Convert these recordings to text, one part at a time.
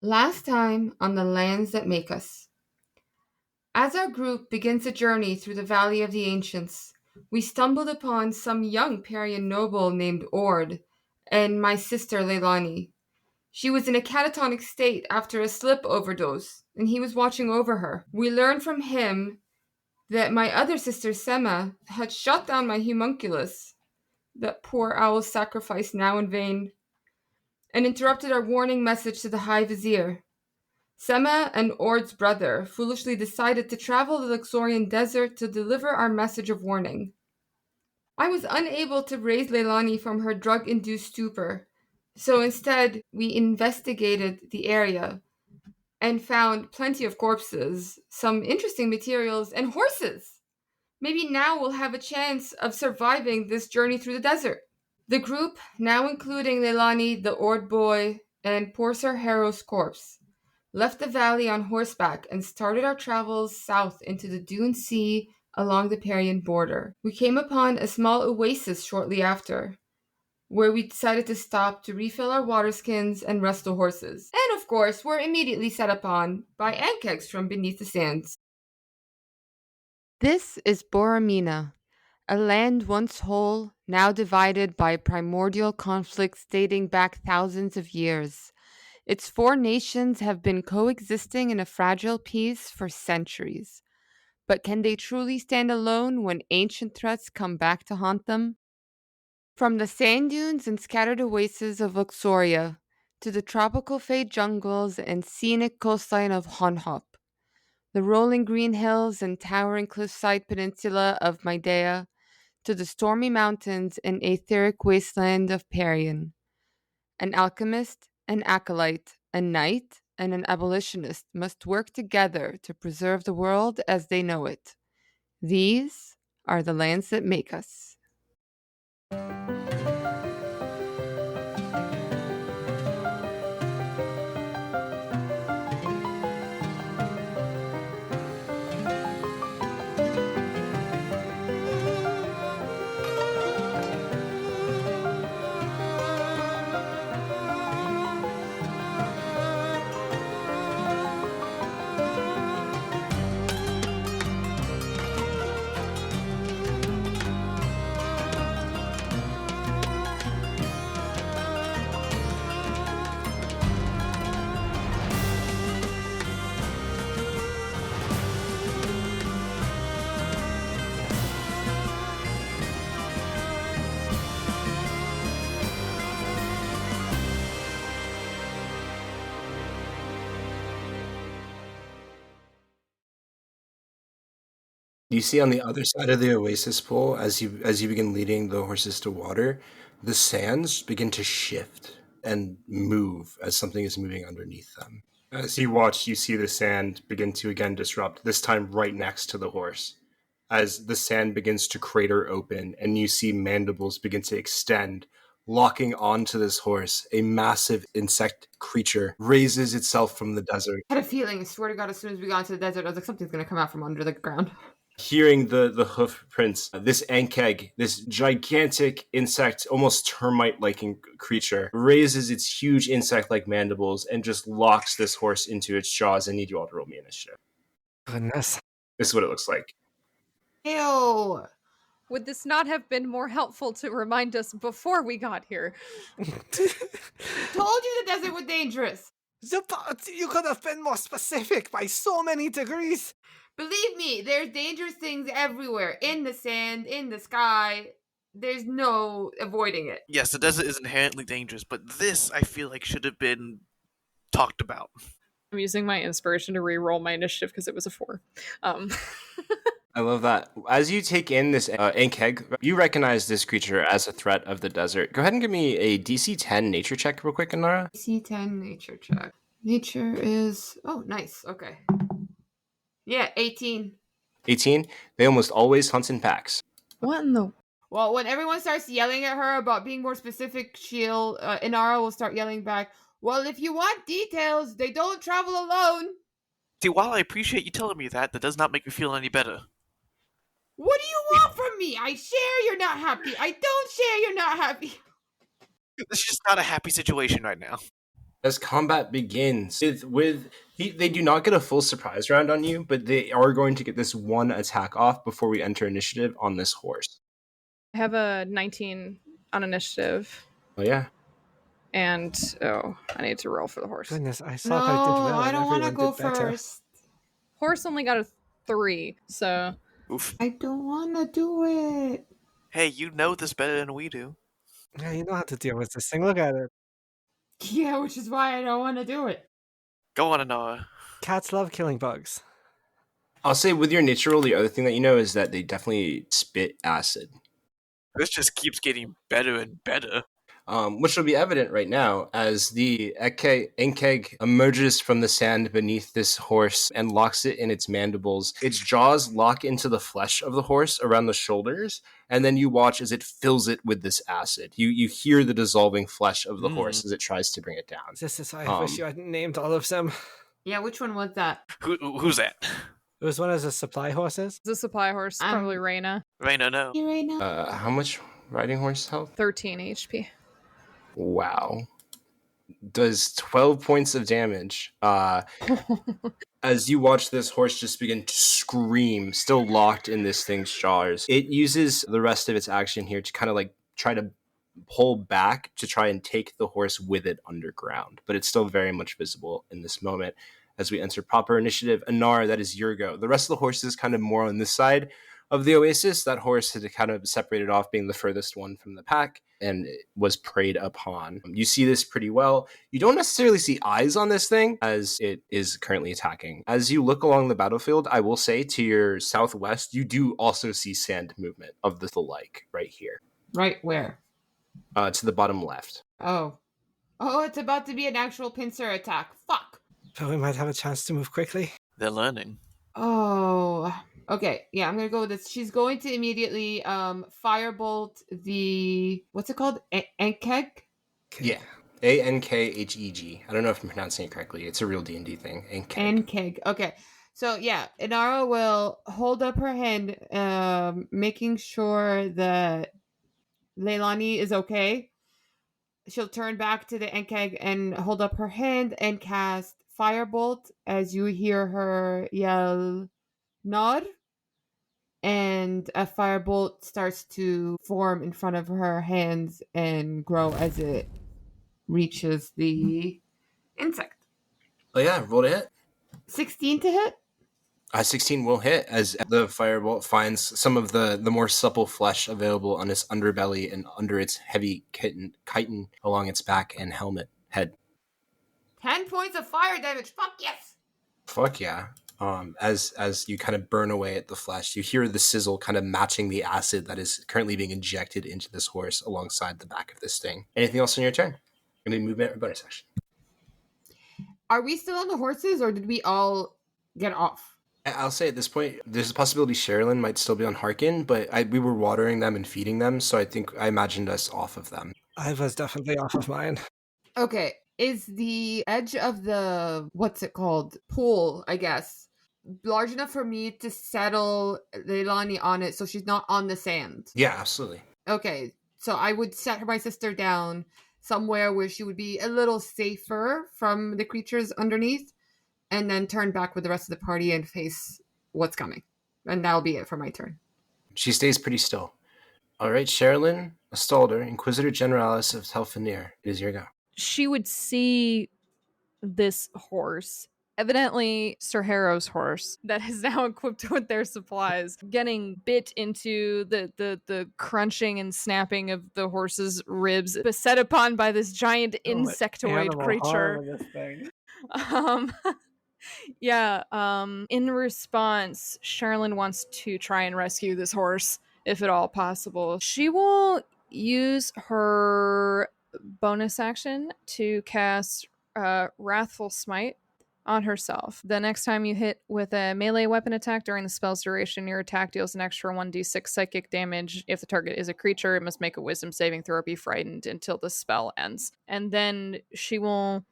Last time on the lands that make us. As our group begins a journey through the Valley of the Ancients, we stumbled upon some young Perian noble named Ord and my sister Leilani. She was in a catatonic state after a slip overdose, and he was watching over her. We learned from him that my other sister Sema had shot down my homunculus, that poor owl's sacrifice now in vain, and interrupted our warning message to the High Vizier. Sema and Ord's brother foolishly decided to travel the Luxorian desert to deliver our message of warning. I was unable to raise Leilani from her drug induced stupor, so instead we investigated the area and found plenty of corpses, some interesting materials, and horses. Maybe now we'll have a chance of surviving this journey through the desert. The group, now including Leilani, the Ord boy, and poor Sir Harrow's corpse, left the valley on horseback and started our travels south into the Dune Sea along the Perian border. We came upon a small oasis shortly after, where we decided to stop to refill our water skins and rest the horses. And of course, were immediately set upon by Ankhegs from beneath the sands. This is Boromina, a land once whole, now divided by primordial conflicts dating back thousands of years. Its four nations have been coexisting in a fragile peace for centuries. But can they truly stand alone when ancient threats come back to haunt them? From the sand dunes and scattered oases of Luxoria to the tropical fade jungles and scenic coastline of Honhop, the rolling green hills and towering cliffside peninsula of Maidea, to the stormy mountains and etheric wasteland of Perian. An alchemist, an acolyte, a knight, and an abolitionist must work together to preserve the world as they know it. These are the lands that make us. You see on the other side of the oasis pool, as you begin leading the horses to water, the sands begin to shift and move as something is moving underneath them. As you watch, you see the sand begin to again disrupt, this time right next to the horse. As the sand begins to crater open, and you see mandibles begin to extend, locking onto this horse, a massive insect creature raises itself from the desert. I had a feeling, I swear to God, as soon as we got into the desert, I was like, something's gonna come out from under the ground. Hearing the hoof prints, this Ankheg, this gigantic insect, almost termite-like creature, raises its huge insect-like mandibles and just locks this horse into its jaws. I need you all to roll me initiative. Goodness. This is what it looks like. Ew. Would this not have been more helpful to remind us before we got here? Told you the desert was dangerous. You could have been more specific by so many degrees. Believe me, there's dangerous things everywhere. In the sand, in the sky. There's no avoiding it. Yes, the desert is inherently dangerous, but this, I feel like, should have been talked about. I'm using my inspiration to re-roll my initiative because it was a 4. I love that. As you take in this Ankheg, you recognize this creature as a threat of the desert. Go ahead and give me a DC 10 nature check real quick, Anara. DC 10 nature check. Nature is... Oh, nice. Okay. Yeah, 18. 18. They almost always hunt in packs. What in the... Well, when everyone starts yelling at her about being more specific, Inara will start yelling back, well, if you want details, they don't travel alone. See, while I appreciate you telling me that does not make me feel any better. What do you want from me? I share, you're not happy. I don't share, you're not happy. This is just not a happy situation right now. As combat begins, they do not get a full surprise round on you, but they are going to get this one attack off before we enter initiative on this horse. I have a 19 on initiative. Oh yeah. And, I need to roll for the horse. Goodness, I No, thought I did well I and don't want to everyone go did better. first. Horse only got a 3, so... Oof. I don't want to do it. Hey, you know this better than we do. Yeah, you know how to deal with this thing. Look at it. Yeah, which is why I don't want to do it. Go on, Anara. Cats love killing bugs. I'll say with your nature roll, the other thing that you know is that they definitely spit acid. This just keeps getting better and better. Which will be evident right now as the Ankheg emerges from the sand beneath this horse and locks it in its mandibles. Its jaws lock into the flesh of the horse around the shoulders, and then you watch as it fills it with this acid. You hear the dissolving flesh of the horse as it tries to bring it down. This is why I wish you hadn't named all of them. Yeah, which one was that? Who's that? It was one of the supply horses. The supply horse, probably Reyna. Reyna, no. You right now? How much riding horse health? 13 HP. Wow. Does 12 points of damage. As you watch this horse just begin to scream, still locked in this thing's jaws. It uses the rest of its action here to kind of like try to pull back to try and take the horse with it underground. But it's still very much visible in this moment. As we enter proper initiative, Anar, that is your go. The rest of the horses kind of more on this side of the oasis. That horse had kind of separated off, being the furthest one from the pack, and it was preyed upon. You see this pretty well. You don't necessarily see eyes on this thing as it is currently attacking. As you look along the battlefield, I will say to your southwest, you do also see sand movement of the like right here. Right where? To the bottom left. Oh, it's about to be an actual pincer attack. Fuck. But we might have a chance to move quickly. They're learning. Oh, okay. Yeah, I'm gonna go with this. She's going to immediately firebolt the what's it called? Ankheg? Okay. Yeah. Ankheg. I don't know if I'm pronouncing it correctly. It's a real D&D thing. Ankheg. Okay. So yeah, Inara will hold up her hand, making sure that Leilani is okay. She'll turn back to the Ankheg and hold up her hand and cast Firebolt as you hear her yell, Nod. And a firebolt starts to form in front of her hands and grow as it reaches the insect. Oh yeah, roll to hit. 16 to hit? 16 will hit as the firebolt finds some of the more supple flesh available on its underbelly and under its heavy chitin along its back and helmet head. 10 points of fire damage. Fuck yes! Fuck yeah. As you kind of burn away at the flesh, you hear the sizzle kind of matching the acid that is currently being injected into this horse alongside the back of this thing. Anything else on your turn? Any movement or bonus action? Are we still on the horses or did we all get off? I'll say at this point, there's a possibility Sherilyn might still be on Harkin, but we were watering them and feeding them, so I imagined us off of them. I was definitely off of mine. Okay. Is the edge of the, what's it called? Pool, I guess, large enough for me to settle Leilani on it so she's not on the sand? Yeah, absolutely. Okay. So I would set my sister down somewhere where she would be a little safer from the creatures underneath, and then turn back with the rest of the party and face what's coming. And that'll be it for my turn. She stays pretty still. All right, Sherilyn Astalder, Inquisitor Generalis of Telfanir. It is your go. She would see this horse, evidently Sir Harrow's horse, that is now equipped with their supplies, getting bit into the crunching and snapping of the horse's ribs, beset upon by this giant insectoid creature. This thing. In response, Sherilyn wants to try and rescue this horse, if at all possible. She will use her bonus action to cast Wrathful Smite on herself. The next time you hit with a melee weapon attack during the spell's duration, your attack deals an extra 1d6 psychic damage. If the target is a creature, it must make a wisdom saving throw or be frightened until the spell ends. And then she will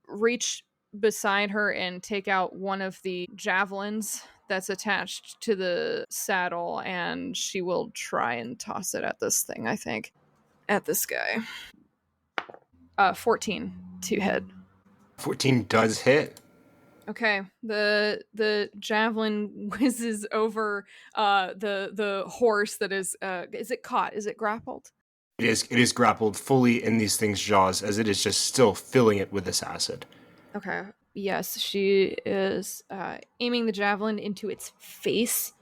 reach beside her and take out one of the javelins that's attached to the saddle, and she will try and toss it at this thing, I think. At this guy. 14. to hit. 14 does hit. Okay, the javelin whizzes over the horse that is it caught? Is it grappled? It is grappled fully in these things' jaws as it is just still filling it with this acid. Okay. Yes, she is aiming the javelin into its face.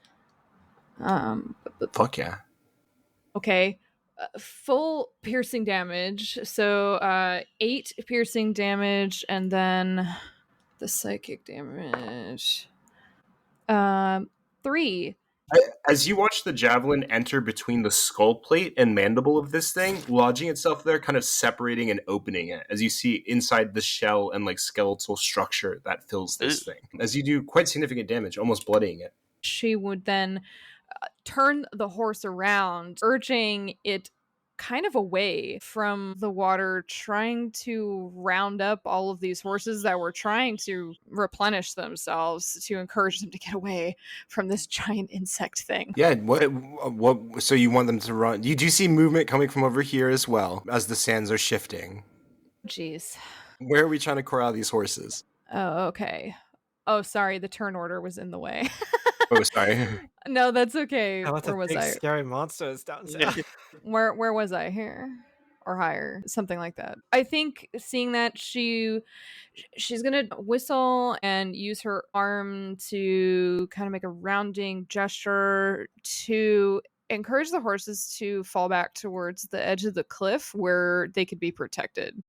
Fuck yeah. Okay. Full piercing damage. So 8 piercing damage, and then the psychic damage. 3. As you watch the javelin enter between the skull plate and mandible of this thing, lodging itself there, kind of separating and opening it, as you see inside the shell and like skeletal structure that fills this thing. As you do quite significant damage, almost bloodying it. She would then turn the horse around, urging it kind of away from the water, trying to round up all of these horses that were trying to replenish themselves to encourage them to get away from this giant insect thing. Yeah, what so you want them to run? You do see movement coming from over here as well as the sands are shifting. Jeez. Where are we trying to corral these horses? Oh, okay. Oh, sorry, the turn order was in the way. Oh, sorry. No, that's okay. How about the Where was big I? scary monsters down south? Where was I? Here or higher? Something like that. I think seeing that she's gonna whistle and use her arm to kind of make a rounding gesture to encourage the horses to fall back towards the edge of the cliff where they could be protected.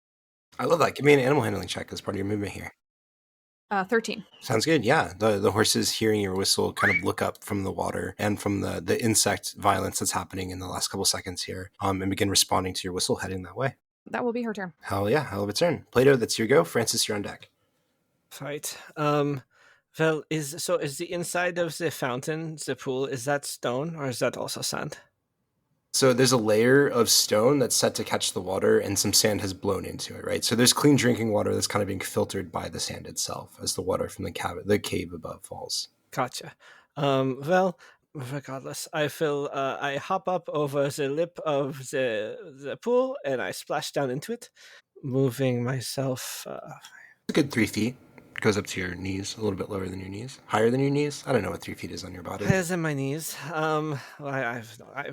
I love that. Give me an animal handling check as part of your movement here. 13. Sounds good. Yeah, the horses hearing your whistle kind of look up from the water and from the insect violence that's happening in the last couple seconds here, and begin responding to your whistle, heading that way. That will be her turn. Hell yeah, hell of a turn. Plato, that's your go. Francis, you're on deck. Right. Well, is the inside of the fountain, the pool, is that stone or is that also sand? So there's a layer of stone that's set to catch the water, and some sand has blown into it, right? So there's clean drinking water that's kind of being filtered by the sand itself as the water from the cave above falls. Gotcha. Well, regardless, I hop up over the lip of the pool and I splash down into it, moving myself. A good 3 feet. Goes up to your knees, a little bit lower than your knees. Higher than your knees? I don't know what 3 feet is on your body. Higher than my knees. I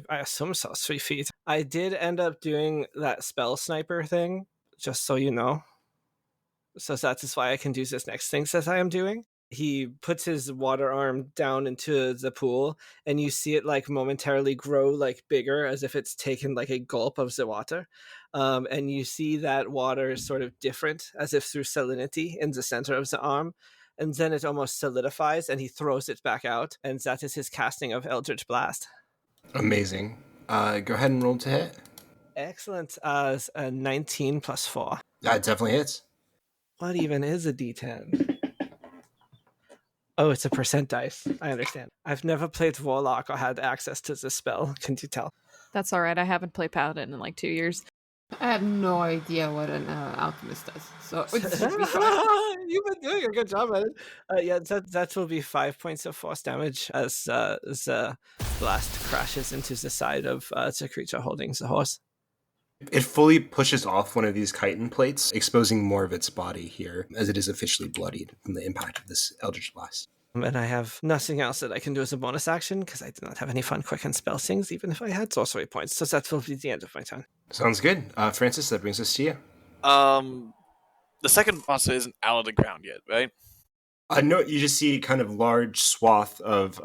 assume so. 3 feet. I did end up doing that spell sniper thing, just so you know. So that is why I can do this next thing that I am doing. He puts his water arm down into the pool, and you see it like momentarily grow like bigger, as if it's taken like a gulp of the water. And you see that water is sort of different, as if through salinity in the center of the arm. And then it almost solidifies, and he throws it back out, and that is his casting of Eldritch Blast. Amazing. Go ahead and roll to hit. Excellent. As a 19 plus 4. That definitely hits. What even is a D10? Oh, it's a percent dice. I understand. I've never played Warlock or had access to this spell. Can you tell? That's all right. I haven't played Paladin in like 2 years. I have no idea what an alchemist does, so it should be fine. You've been doing a good job at it. Yeah, that will be 5 points of force damage as the blast crashes into the side of the creature holding the horse. It fully pushes off one of these chitin plates, exposing more of its body here, as it is officially bloodied from the impact of this Eldritch Blast. And I have nothing else that I can do as a bonus action, because I do not have any fun quick and spell things, even if I had sorcery points. So that will be the end of my turn. Sounds good. Francis, that brings us to you. The second monster isn't out of the ground yet, right? No, you just see kind of large swath of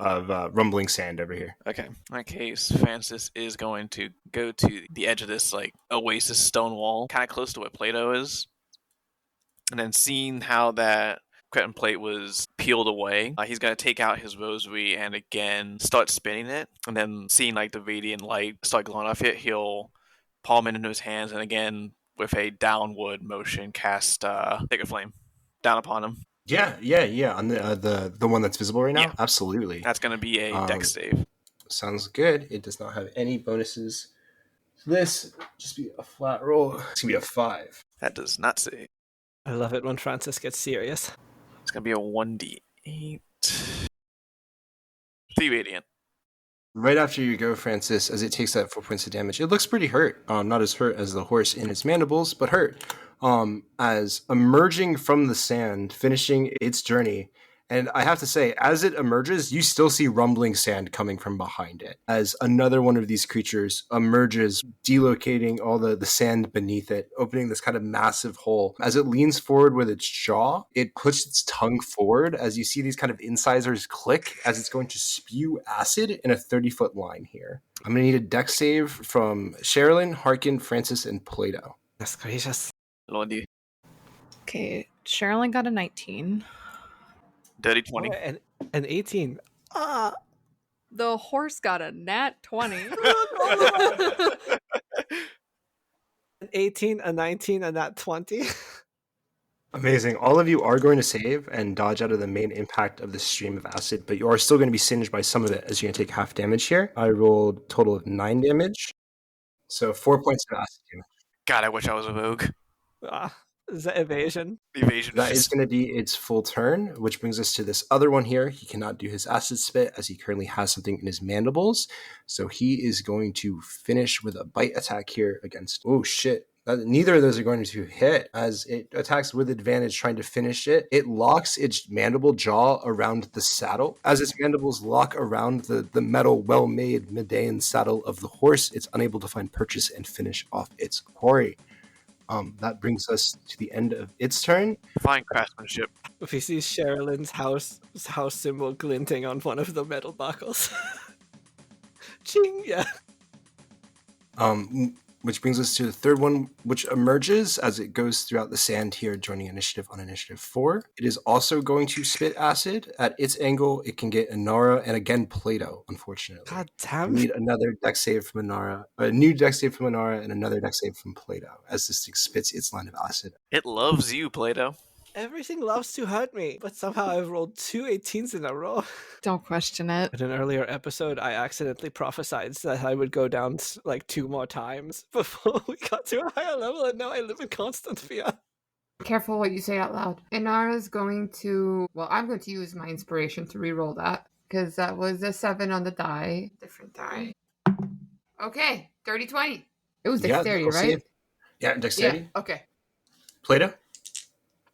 rumbling sand over here. Okay. In that case, Francis is going to go to the edge of this like oasis stone wall, kind of close to where Plato is, and then seeing how that cretin plate was peeled away, he's going to take out his rosary and again start spinning it, and then seeing like the radiant light start glowing off it, he'll palm it into his hands and again with a downward motion cast Sacred Flame down upon him. Yeah. On the one that's visible right now? Yeah. Absolutely. That's going to be a dex save. Sounds good. It does not have any bonuses. So this just be a flat roll. It's going to be a 5. That does not save. I love it when Francis gets serious. It's going to be a 1d8. 3 radiant. Right after you go, Francis, as it takes that 4 points of damage, it looks pretty hurt. Not as hurt as the horse in its mandibles, but hurt. As emerging from the sand, finishing its journey. And I have to say, as it emerges, you still see rumbling sand coming from behind it. As another one of these creatures emerges, delocating all the sand beneath it, opening this kind of massive hole. As it leans forward with its jaw, it puts its tongue forward as you see these kind of incisors click as it's going to spew acid in a 30-foot line here. I'm going to need a dex save from Sherilyn, Harkin, Francis, and Plato. That's gracious. Lordy. Okay, Sherilyn got a 19. Dirty 20. Oh, and an 18. Ah. The horse got a nat 20. An 18, a 19, and that 20. Amazing. All of you are going to save and dodge out of the main impact of the stream of acid, but you are still going to be singed by some of it as you're going to take half damage here. I rolled a total of 9 damage. So 4 points of acid damage. God, I wish I was a Vogue. Is that evasion? Evasion. That is going to be its full turn, which brings us to this other one here. He cannot do his acid spit as he currently has something in his mandibles. So he is going to finish with a bite attack here against... Oh, shit. Neither of those are going to hit as it attacks with advantage trying to finish it. It locks its mandible jaw around the saddle. As its mandibles lock around the metal, well-made Medean saddle of the horse, it's unable to find purchase and finish off its quarry. That brings us to the end of its turn. Fine craftsmanship. If he sees Sherilyn's house symbol glinting on one of the metal buckles. Ching, yeah. Which brings us to the third one, which emerges as it goes throughout the sand here, joining initiative on initiative 4. It is also going to spit acid. At its angle, it can get Inara and again Plato, unfortunately. God We damn. need another dex save from Inara, a new dex save from Inara, and another dex save from Plato as this thing spits its line of acid. It loves you, Plato. Everything loves to hurt me, but somehow I've rolled 2 18s in a row. Don't question it. In an earlier episode, I accidentally prophesied that I would go down like 2 more times before we got to a higher level, and now I live in constant fear. Careful what you say out loud. Inara's going to... Well, I'm going to use my inspiration to reroll that, because that was a 7 on the die. Different die. Okay, 30-20. It was dexterity, roll right? save. Yeah, dexterity. Yeah, okay. Plato?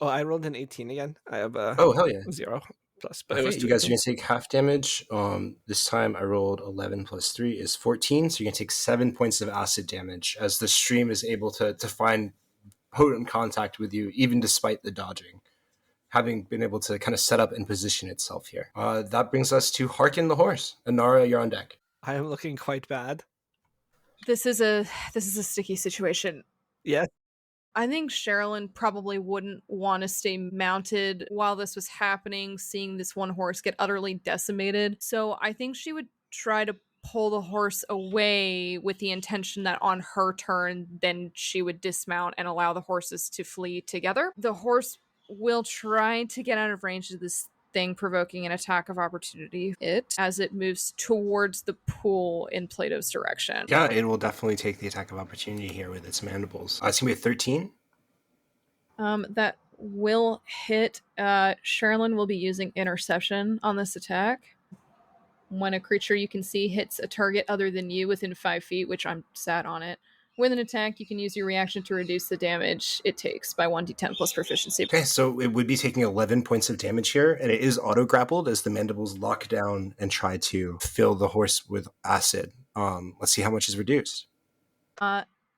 Oh, I rolled an 18 again. I have a Oh, hell yeah. 0 plus, but Okay, it was 2 you guys are 18s. going to take half damage. This time I rolled 11 plus 3 is 14, so you're going to take 7 points of acid damage as the stream is able to find potent contact with you, even despite the dodging, having been able to kind of set up and position itself here. That brings us to Harkin the horse. Inara, you're on deck. I am looking quite bad. This is a sticky situation. Yes. I think Sherilyn probably wouldn't want to stay mounted while this was happening, seeing this one horse get utterly decimated. So I think she would try to pull the horse away with the intention that on her turn, then she would dismount and allow the horses to flee together. The horse will try to get out of range of this thing, provoking an attack of opportunity as it moves towards the pool in Plato's direction. Yeah, it will definitely take the attack of opportunity here with its mandibles. It's going to be a 13. That will hit. Sherilyn will be using interception on this attack. When a creature you can see hits a target other than you within 5 feet, which I'm sat on it, with an attack, you can use your reaction to reduce the damage it takes by 1d10 plus proficiency. Okay, so it would be taking 11 points of damage here, and it is auto-grappled as the mandibles lock down and try to fill the horse with acid. Let's see how much is reduced.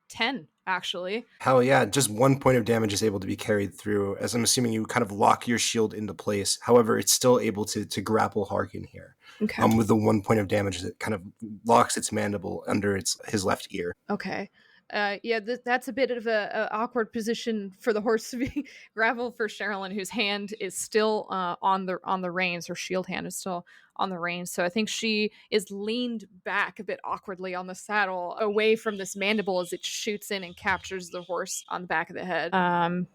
10, actually. Hell yeah, just 1 point of damage is able to be carried through, as I'm assuming you kind of lock your shield into place. However, it's still able to grapple Harkin here. Okay. With the 1 point of damage that kind of locks its mandible under his left ear. Okay. That's a bit of a awkward position for the horse to be gravel for Sherilyn, whose hand is still on the reins. Her shield hand is still on the reins, so I think she is leaned back a bit awkwardly on the saddle, away from this mandible as it shoots in and captures the horse on the back of the head.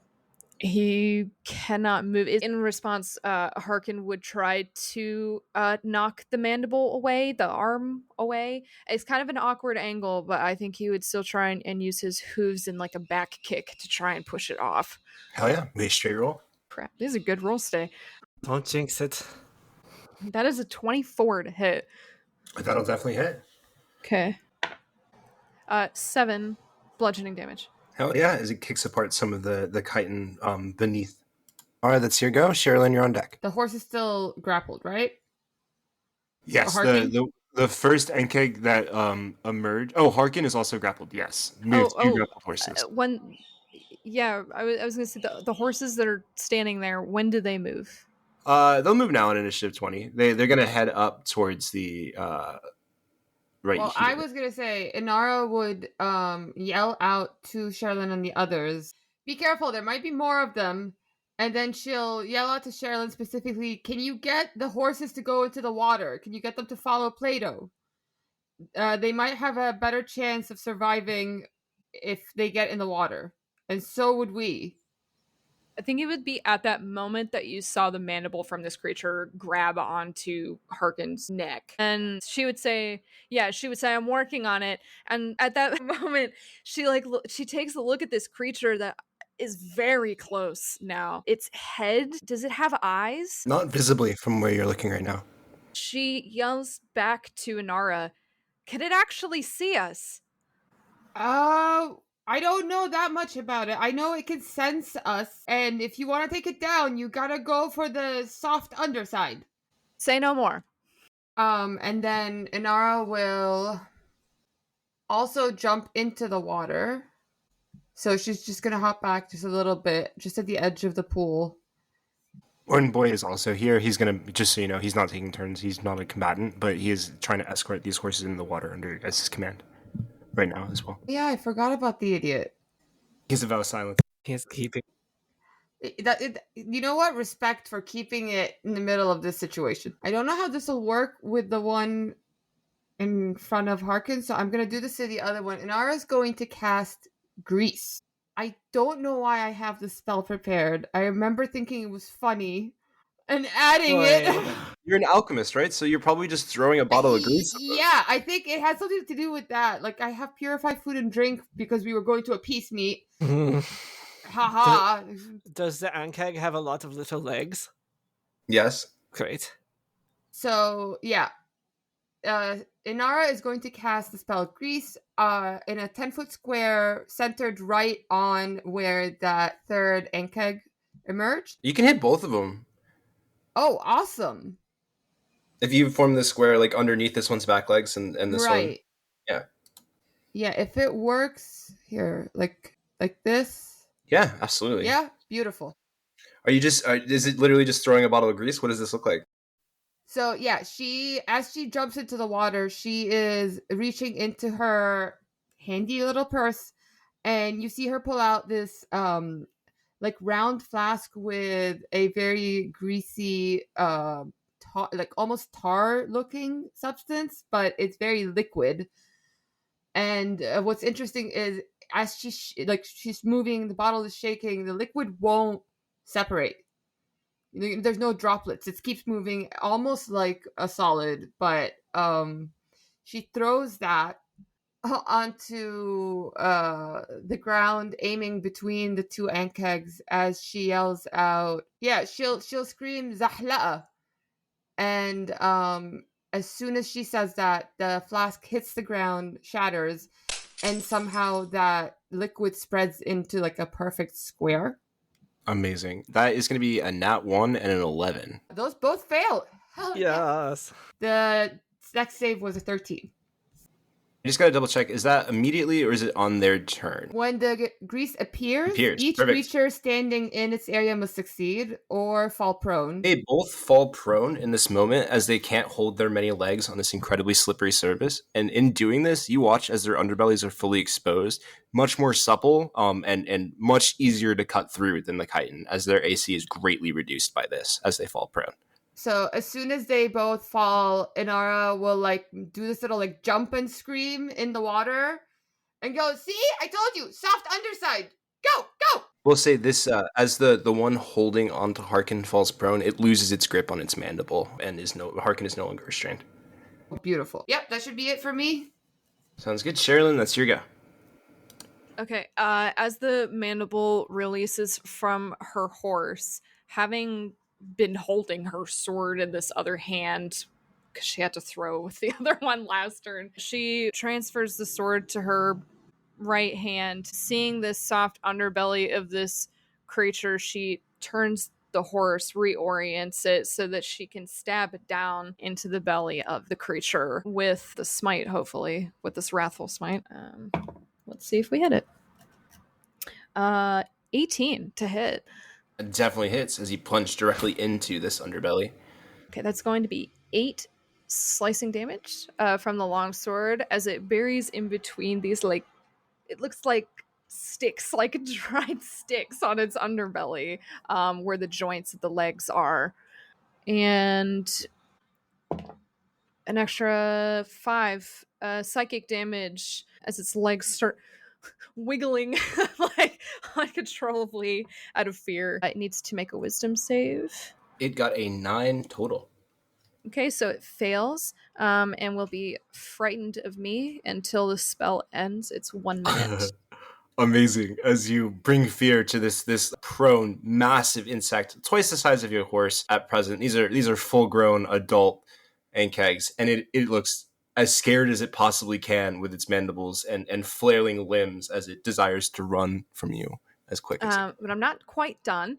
He cannot move. In response, Harkin would try to knock the mandible away, the arm away. It's kind of an awkward angle, but I think he would still try and use his hooves in like a back kick to try and push it off. Hell yeah, make a straight roll. Crap, this is a good roll today. Don't jinx it. That is a 24 to hit. That'll definitely hit. Okay. 7 bludgeoning damage. Hell yeah, as it kicks apart some of the chitin beneath. All right, that's your go. Sherilyn, you're on deck. The horse is still grappled, right? Yes, Harkin? the first Ankheg that emerged. Oh, Harkin is also grappled. Yes, we have two grappled horses. I was gonna say the horses that are standing there. When do they move? They'll move now in initiative 20. They're gonna head up towards the right Well, here. I was gonna say Inara would yell out to Sherilyn and the others, "Be careful! There might be more of them." And then she'll yell out to Sherilyn specifically, "Can you get the horses to go into the water? Can you get them to follow Plato? They might have a better chance of surviving if they get in the water, and so would we." I think it would be at that moment that you saw the mandible from this creature grab onto Harkin's neck. And she would say, I'm working on it. And at that moment, she takes a look at this creature that is very close now. Its head, does it have eyes? Not visibly from where you're looking right now. She yells back to Inara, "Can it actually see us?" I don't know that much about it. I know it can sense us, and if you want to take it down, you gotta go for the soft underside. Say no more. And then Inara will also jump into the water. So she's just gonna hop back just a little bit, just at the edge of the pool. Orton Boy is also here. He's gonna, just so you know, he's not taking turns. He's not a combatant, but he is trying to escort these horses in the water under your guys' command right now as well. Yeah, I forgot about the idiot. He's a vow of silence. He's keeping. You know what? Respect for keeping it in the middle of this situation. I don't know how this will work with the one in front of Harkin, so I'm gonna do this to the other one. Inara's going to cast Grease. I don't know why I have the spell prepared. I remember thinking it was funny and adding it. You're an alchemist, right? So you're probably just throwing a bottle of grease. Yeah, I think it has something to do with that. Like, I have purified food and drink because we were going to a peace meet. Haha. Does the Ankheg have a lot of little legs? Yes. Great. So, yeah. Inara is going to cast the spell Grease in a 10-foot square centered right on where that third Ankheg emerged. You can hit both of them. Oh, awesome. If you form the square like underneath this one's back legs and this one. Yeah. Yeah, if it works here, like this. Yeah, absolutely. Yeah, beautiful. Are you just, is it literally just throwing a bottle of grease? What does this look like? So yeah, as she jumps into the water, she is reaching into her handy little purse, and you see her pull out this like round flask with a very greasy like almost tar looking substance, but it's very liquid. And what's interesting is as she's moving, the bottle is shaking, the liquid won't separate. There's no droplets. It keeps moving almost like a solid, but she throws that onto the ground, aiming between the two Ankhegs as she yells out. Yeah, she'll scream Zahla'a. And as soon as she says that, the flask hits the ground, shatters, and somehow that liquid spreads into like a perfect square. Amazing. That is going to be a nat 1 and an 11. Those both fail. Yes. The next save was a 13. You just got to double check. Is that immediately or is it on their turn? When the grease appears. Each Perfect. creature standing in its area must succeed or fall prone. They both fall prone in this moment as they can't hold their many legs on this incredibly slippery surface. And in doing this, you watch as their underbellies are fully exposed, much more supple and much easier to cut through than the chitin, as their AC is greatly reduced by this as they fall prone. So as soon as they both fall, Inara will like do this little like jump and scream in the water and go, "See, I told you, soft underside. Go, go." We'll say this, as the one holding onto Harkin falls prone, it loses its grip on its mandible and Harkin is no longer restrained. Beautiful. Yep, that should be it for me. Sounds good. Sherilyn, that's your go. Okay, as the mandible releases from her horse, having been holding her sword in this other hand because she had to throw with the other one last turn. She transfers the sword to her right hand. Seeing this soft underbelly of this creature, she turns the horse, reorients it so that she can stab it down into the belly of the creature with the smite, hopefully, with this wrathful smite. Let's see if we hit it. 18 to hit. It definitely hits as you plunge directly into this underbelly. Okay, that's going to be 8 slicing damage from the longsword as it buries in between these, like, it looks like sticks, like dried sticks on its underbelly, where the joints of the legs are. And an extra 5 psychic damage as its legs start wiggling like uncontrollably out of fear. It needs to make a wisdom save. It got a 9 total. Okay, so it fails and will be frightened of me until the spell ends. It's 1 minute. Amazing. As you bring fear to this prone, massive insect, twice the size of your horse at present. These are full-grown adult Ankhegs, and it looks as scared as it possibly can with its mandibles and flailing limbs as it desires to run from you as quick as it. But I'm not quite done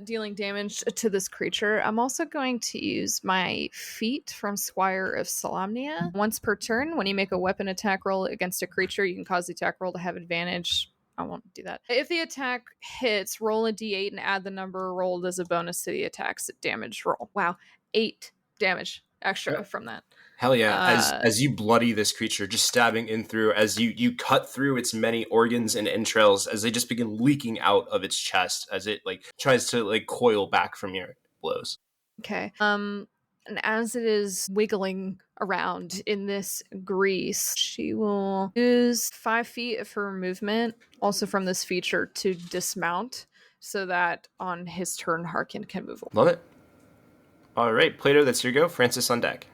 dealing damage to this creature. I'm also going to use my feat from Squire of Solamnia. Once per turn, when you make a weapon attack roll against a creature, you can cause the attack roll to have advantage. I won't do that. If the attack hits, roll a d8 and add the number rolled as a bonus to the attack's damage roll. Wow, 8 damage extra from that. Hell yeah. As you bloody this creature, just stabbing in through, as you cut through its many organs and entrails, as they just begin leaking out of its chest, as it tries to coil back from your blows. Okay. And as it is wiggling around in this grease, she will use 5 feet of her movement, also from this feature, to dismount, so that on his turn, Harkin can move on. Love it. All right, Plato, that's your go. Francis on deck.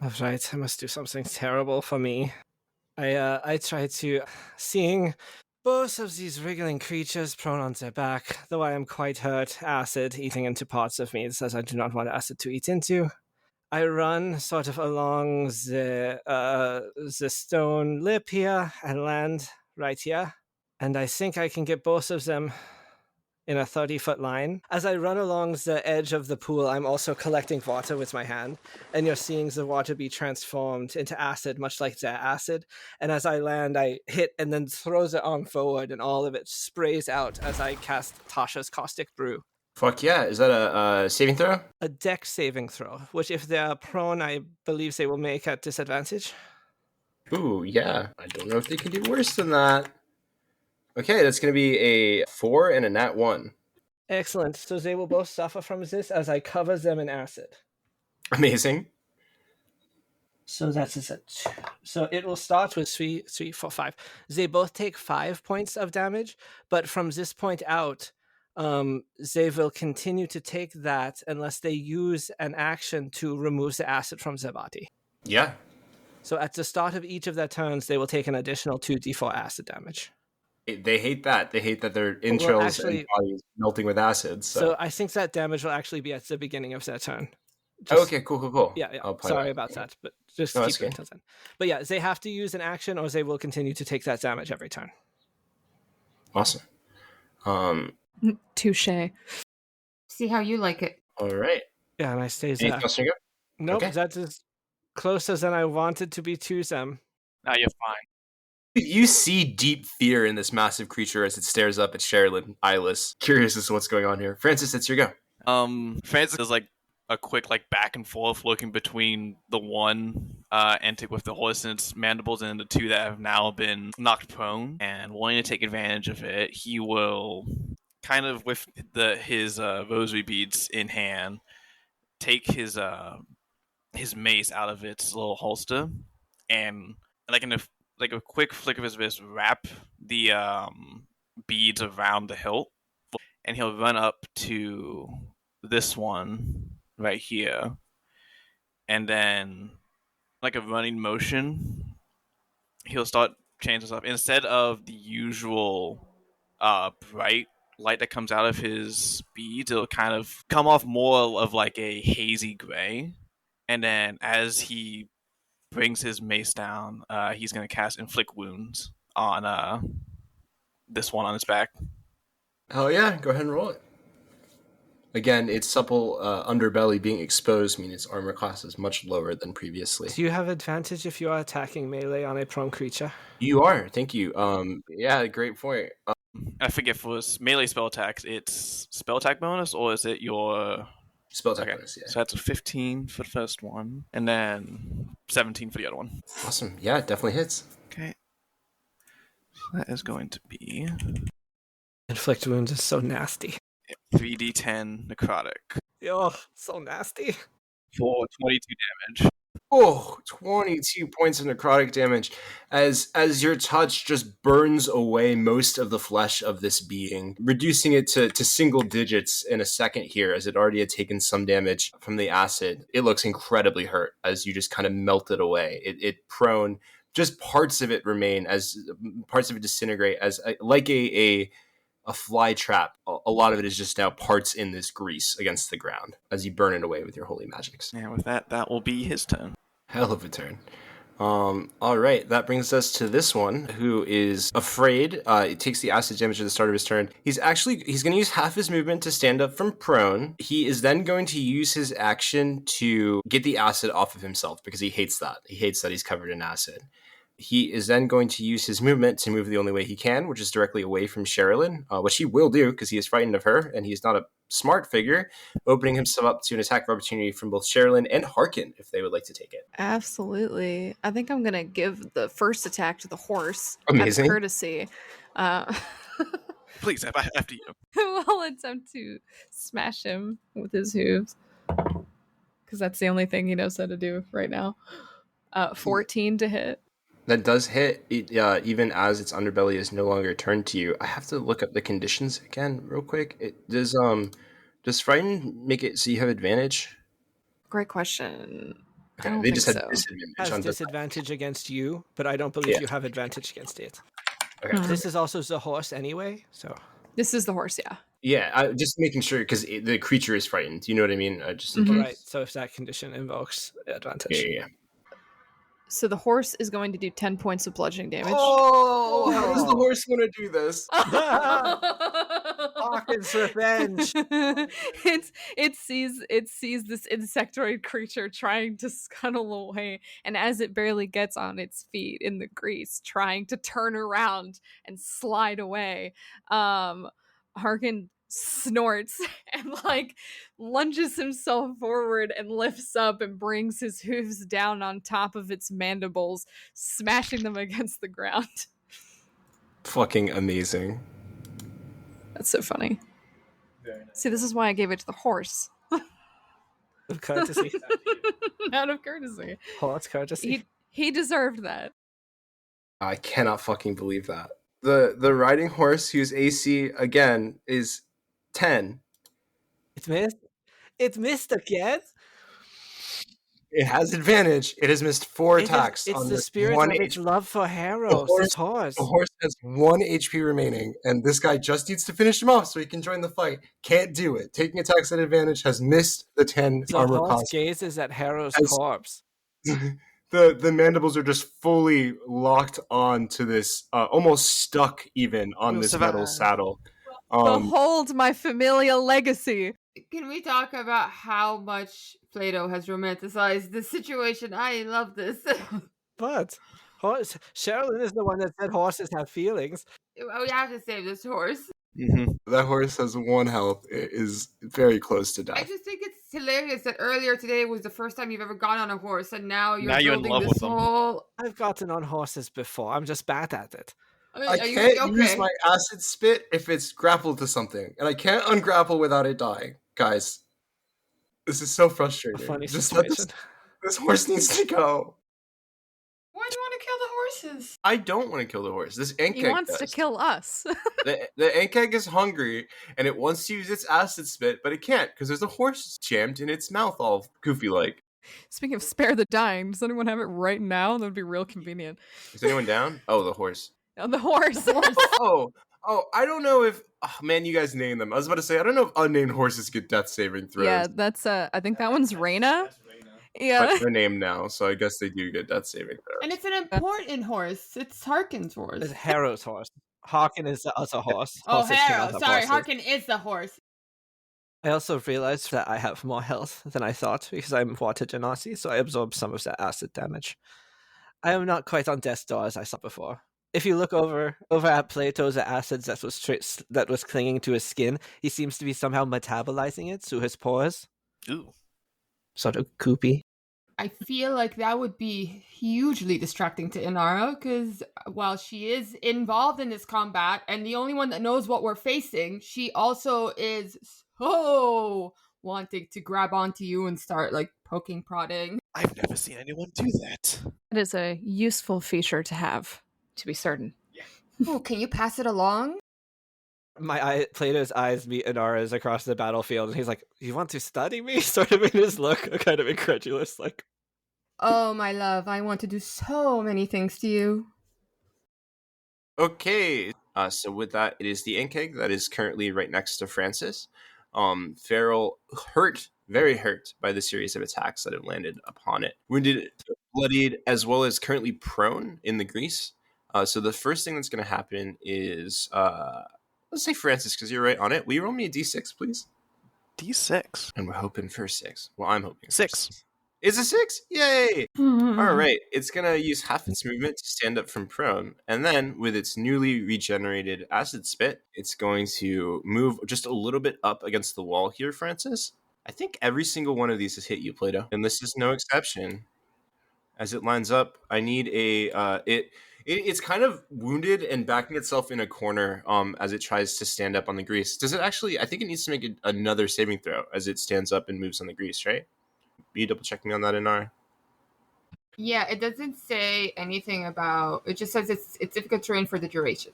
All right, I must do something terrible for me. I try to, seeing both of these wriggling creatures prone on their back, though I am quite hurt, acid eating into parts of me, as I do not want acid to eat into. I run sort of along the stone lip here and land right here, and I think I can get both of them in a 30-foot line. As I run along the edge of the pool, I'm also collecting water with my hand, and you're seeing the water be transformed into acid, much like their acid. And as I land, I hit and then throw the arm forward, and all of it sprays out as I cast Tasha's Caustic Brew. Fuck yeah. Is that a saving throw? A dex saving throw, which if they're prone, I believe they will make at disadvantage. Ooh, yeah. I don't know if they can do worse than that. Okay, that's going to be a 4 and a nat 1. Excellent. So they will both suffer from this as I cover them in acid. Amazing. So that's it. So it will start with 3, 4, 5. They both take 5 points of damage, but from this point out, they will continue to take that unless they use an action to remove the acid from their body. Yeah. So at the start of each of their turns, they will take an additional 2d4 acid damage. They hate that. They hate that their entrails and bodies melting with acid. So I think that damage will actually be at the beginning of their turn. Okay, cool. Yeah. Sorry about that, but just keep it until then. But yeah, they have to use an action or they will continue to take that damage every turn. Awesome. Touche. See how you like it. All right. Yeah, and I stay there. Anything else to go? Nope, Okay. that's as close as I wanted to be to them. Now you're fine. You see deep fear in this massive creature as it stares up at Sherilyn, eyeless. Curious as to what's going on here. Francis, it's your go. Francis does a quick back and forth, looking between the one Antic with the horse and its mandibles and the two that have now been knocked prone, and wanting to take advantage of it, he will kind of with his rosary beads in hand, take his mace out of its little holster, and in a quick flick of his wrist, wrap the beads around the hilt, and he'll run up to this one right here, and then a running motion, he'll start changing stuff. Instead of the usual bright light that comes out of his beads, it'll kind of come off more of a hazy gray, And then as he brings his mace down, he's going to cast Inflict Wounds on this one on his back. Hell yeah, go ahead and roll it. Again, its supple underbelly being exposed means its armor class is much lower than previously. Do you have advantage if you are attacking melee on a prone creature? You are, thank you. Yeah, great point. I forget for his melee spell attacks, it's spell attack bonus, or is it your Spell attack bonus, yeah. So that's a 15 for the first one, and then 17 for the other one. Awesome. Yeah, it definitely hits. Okay. So that is going to be Inflict wounds is so nasty. 3d10 necrotic Oh, so nasty. for 22 damage. Oh, 22 points of necrotic damage as your touch just burns away most of the flesh of this being, reducing it to single digits in a second here as it already had taken some damage from the acid. It looks incredibly hurt as you just kind of melt it away. It prone, just parts of it remain as parts of it disintegrate as like a fly trap. A lot of it is just now parts in this grease against the ground as you burn it away with your holy magics. And with that will be his turn. Hell of a turn. All right, that brings us to this one, who is afraid. It takes the acid damage at the start of his turn. He's going to use half his movement to stand up from prone. He is then going to use his action to get the acid off of himself because he hates that. He hates that he's covered in acid. He is then going to use his movement to move the only way he can, which is directly away from Sherilyn, which he will do because he is frightened of her, and he's not a smart figure, opening himself up to an attack of opportunity from both Sherilyn and Harkin if they would like to take it. Absolutely. I think I'm going to give the first attack to the horse. Amazing. Out of courtesy. Please, after you. I'll attempt to smash him with his hooves. Because that's the only thing he knows how to do right now. 14 to hit. That does hit, even as its underbelly is no longer turned to you. I have to look up the conditions again real quick. Does Frighten make it so you have advantage? Great question. Okay, I don't they think just had so. disadvantage. Has disadvantage against you, but I don't believe you have advantage against it. Okay. This is also the horse anyway, so. This is the horse, yeah. Yeah, I just making sure because the creature is frightened. You know what I mean? Just in case. Right. So if that condition invokes advantage. Yeah. So the horse is going to do 10 points of bludgeoning damage. Oh, how does the horse want to do this? Hawkins' revenge. it sees this insectoid creature trying to scuttle away, and as it barely gets on its feet in the grease, trying to turn around and slide away, Harkin snorts and lunges himself forward and lifts up and brings his hooves down on top of its mandibles, smashing them against the ground. Fucking amazing. That's so funny. See, this is why I gave it to the horse. Of courtesy. Out of courtesy. Horse courtesy. He deserved that. I cannot fucking believe that. The riding horse, whose AC again is 10. It missed. It missed again. It has advantage. It has missed 4 attacks. It's on the this spirit one of its love for Harrows. This horse. The horse has 1 HP remaining, and this guy just needs to finish him off so he can join the fight. Can't do it. Taking attacks at advantage has missed the 10 The armor horse cost. gazes at Harrow's corpse. The mandibles are just fully locked on to this, almost stuck even on this metal saddle. Behold my familial legacy. Can we talk about how much Plato has romanticized this situation? I love this. But Sherilyn is the one that said horses have feelings. We have to save this horse. Mm-hmm. That horse has 1 health. It is very close to I death. just think it's hilarious that earlier today was the first time you've ever gone on a horse, and now you're Now you're in building love this with them. whole. I've gotten on horses before. I'm just bad at it. I can't use my acid spit if it's grappled to something, and I can't ungrapple without it dying. Guys, this is so A frustrating. funny Just let situation. this horse needs to go. Why do you want to kill the horses? I don't want to kill the horse. This He Ankheg wants to does. kill us. The Ankheg is hungry, and it wants to use its acid spit, but it can't because there's a horse jammed in its mouth all goofy-like. Speaking of spare the dying, does anyone have it right now? That would be real convenient. Is anyone down? Oh, the horse. Oh, the horse. Oh, I don't know if... Oh, man, you guys name them. I was about to say, I don't know if unnamed horses get death saving throws. Yeah, that's I think that one's Reyna. Yeah. their name now, so I guess they do get death saving throws. And it's an important horse. It's Harkin's horse. It's Harrow's horse. Harkin is the other horse. Oh, Horses cannot Harrow. have Sorry, horses. Harkin is the horse. I also realized that I have more health than I thought because I'm water genasi, so I absorb some of that acid damage. I am not quite on death's door as I saw before. If you look over at Plato's acids that was clinging to his skin, he seems to be somehow metabolizing it through his pores. Ooh. Sort of goopy. I feel like that would be hugely distracting to Inara, because while she is involved in this combat and the only one that knows what we're facing, she also is so wanting to grab onto you and start like poking, prodding. I've never seen anyone do that. It is a useful feature to have, to be certain. Oh, can you pass it along? Plato's eyes meet Inara's across the battlefield, and he's like, "You want to study me?" Sort of in his look, kind of incredulous, like. Oh, my love, I want to do so many things to you. Okay, so with that, it is the Ankheg that is currently right next to Francis. Farrell very hurt by the series of attacks that have landed upon it. Wounded, bloodied, as well as currently prone in the grease. So the first thing that's going to happen is, let's say Francis, because you're right on it. Will you roll me a d6, please? D6. And we're hoping for 6. Well, I'm hoping for 6. Is a 6? Yay! All right, it's going to use half its movement to stand up from prone, and then with its newly regenerated acid spit, it's going to move just a little bit up against the wall here, Francis. I think every single one of these has hit you, Plato, and this is no exception. As it lines up, I need a... It's kind of wounded and backing itself in a corner as it tries to stand up on the grease. Does it actually... I think it needs to make another saving throw as it stands up and moves on the grease, right? Will you double check me on that, Inar? Yeah, it doesn't say anything about... It just says it's difficult terrain for the duration.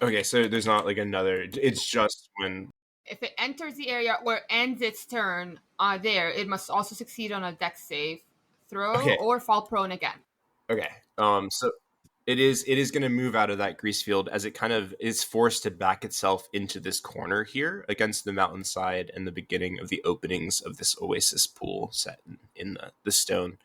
Okay, so there's not like another... It's just when... If it enters the area where it ends its turn there, it must also succeed on a dex save throw or fall prone again. Okay, so it is going to move out of that grease field as it kind of is forced to back itself into this corner here against the mountainside and the beginning of the openings of this oasis pool set in the stone.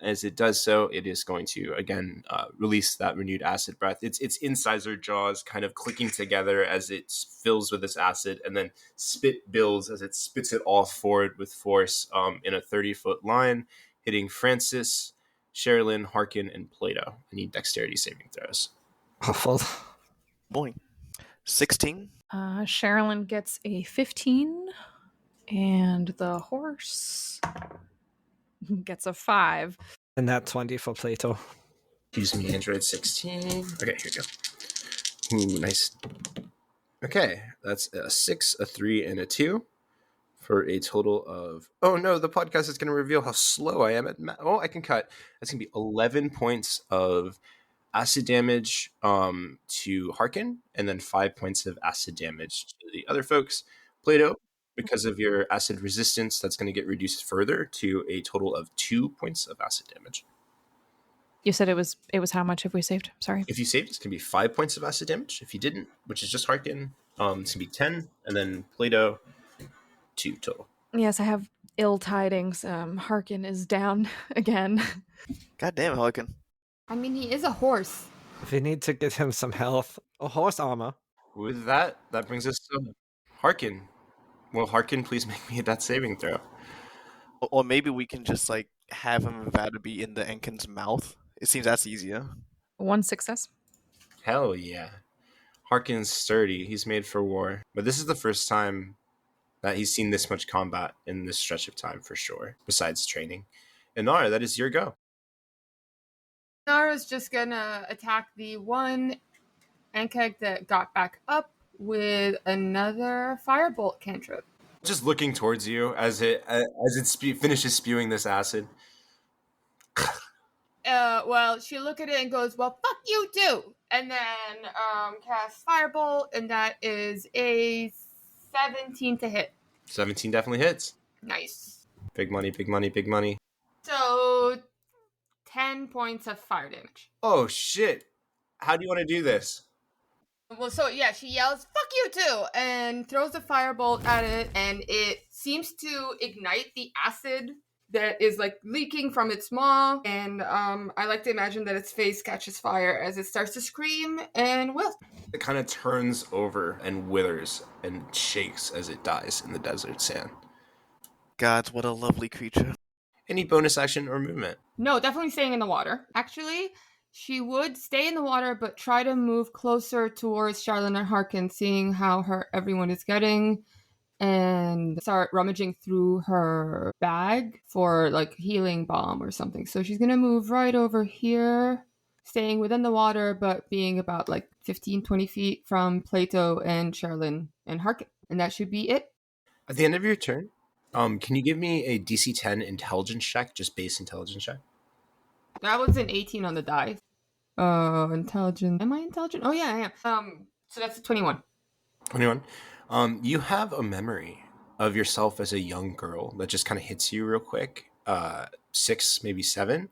As it does so, it is going to, again, release that renewed acid breath. Its incisor jaws kind of clicking together as it fills with this acid, and then spit builds as it spits it all forward with force in a 30-foot line, hitting Francis, Sherilyn, Harkin, and Plato. I need dexterity saving throws. Awful. Boing. 16. Sherilyn gets a 15, and the horse gets a 5. And that 20 for Plato. Excuse me, Android 16. Okay, here we go. Ooh, nice. Okay, that's a 6, a 3, and a 2 for a total of... Oh no, the podcast is going to reveal how slow I am at Oh, I can cut. That's going to be 11 points of acid damage to Harkin, and then 5 points of acid damage to the other folks. Plato, because of your acid resistance, that's going to get reduced further to a total of 2 points of acid damage. You said it was how much if we saved? Sorry. If you saved, it's going to be 5 points of acid damage. If you didn't, which is just Harkin, it's going to be 10, and then Plato, 2 total. Yes, I have ill tidings. Harkin is down again. God damn, Harkin. I mean, he is a horse. We need to get him some health. Or horse armor. With that brings us to Harkin. Will Harkin please make me a death saving throw? Or maybe we can just like have him Vada be in the Enkin's mouth. It seems that's easier. 1 success. Hell yeah. Harkin's sturdy. He's made for war. But this is the first time that he's seen this much combat in this stretch of time for sure, besides training. Inara, that is your go. Inara's just gonna attack the one Ankheg that got back up with another firebolt cantrip. Just looking towards you as it finishes spewing this acid. Well, she look at it and goes, "Well, fuck you too," and then cast firebolt, and that is a 17 to hit. 17 definitely hits. Nice. Big money, big money, big money. So 10 points of fire damage. Oh shit! How do you want to do this? Well, so yeah, she yells, "Fuck you too!" and throws a firebolt at it, and it seems to ignite the acid that is like leaking from its maw, and I like to imagine that its face catches fire as it starts to scream and wilt. It kind of turns over and withers and shakes as it dies in the desert sand. Gods, what a lovely creature. Any bonus action or movement? No, definitely staying in the water. Actually, she would stay in the water, but try to move closer towards Charlotte and Harkin, seeing how everyone is getting, and start rummaging through her bag for like healing balm or something. So she's gonna move right over here, staying within the water, but being about like 15, 20 feet from Plato and Charlene and Harkin. And that should be it. At the end of your turn, can you give me a DC 10 intelligence check, just base intelligence check? That was an 18 on the die. Intelligent. Am I intelligent? Oh yeah, I am. So that's a 21. 21. You have a memory of yourself as a young girl that just kind of hits you real quick. 6, maybe 7,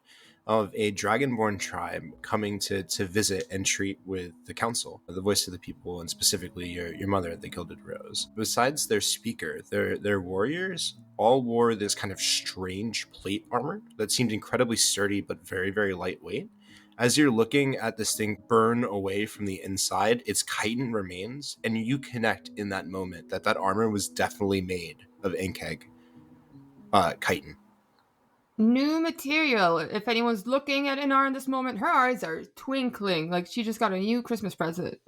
of a dragonborn tribe coming to visit and treat with the council, the voice of the people, and specifically your mother, the Gilded Rose. Besides their speaker, their warriors all wore this kind of strange plate armor that seemed incredibly sturdy but very, very lightweight. As you're looking at this thing burn away from the inside, its chitin remains, and you connect in that moment that armor was definitely made of Ankheg chitin. New material. If anyone's looking at Inar in this moment, her eyes are twinkling like she just got a new Christmas present.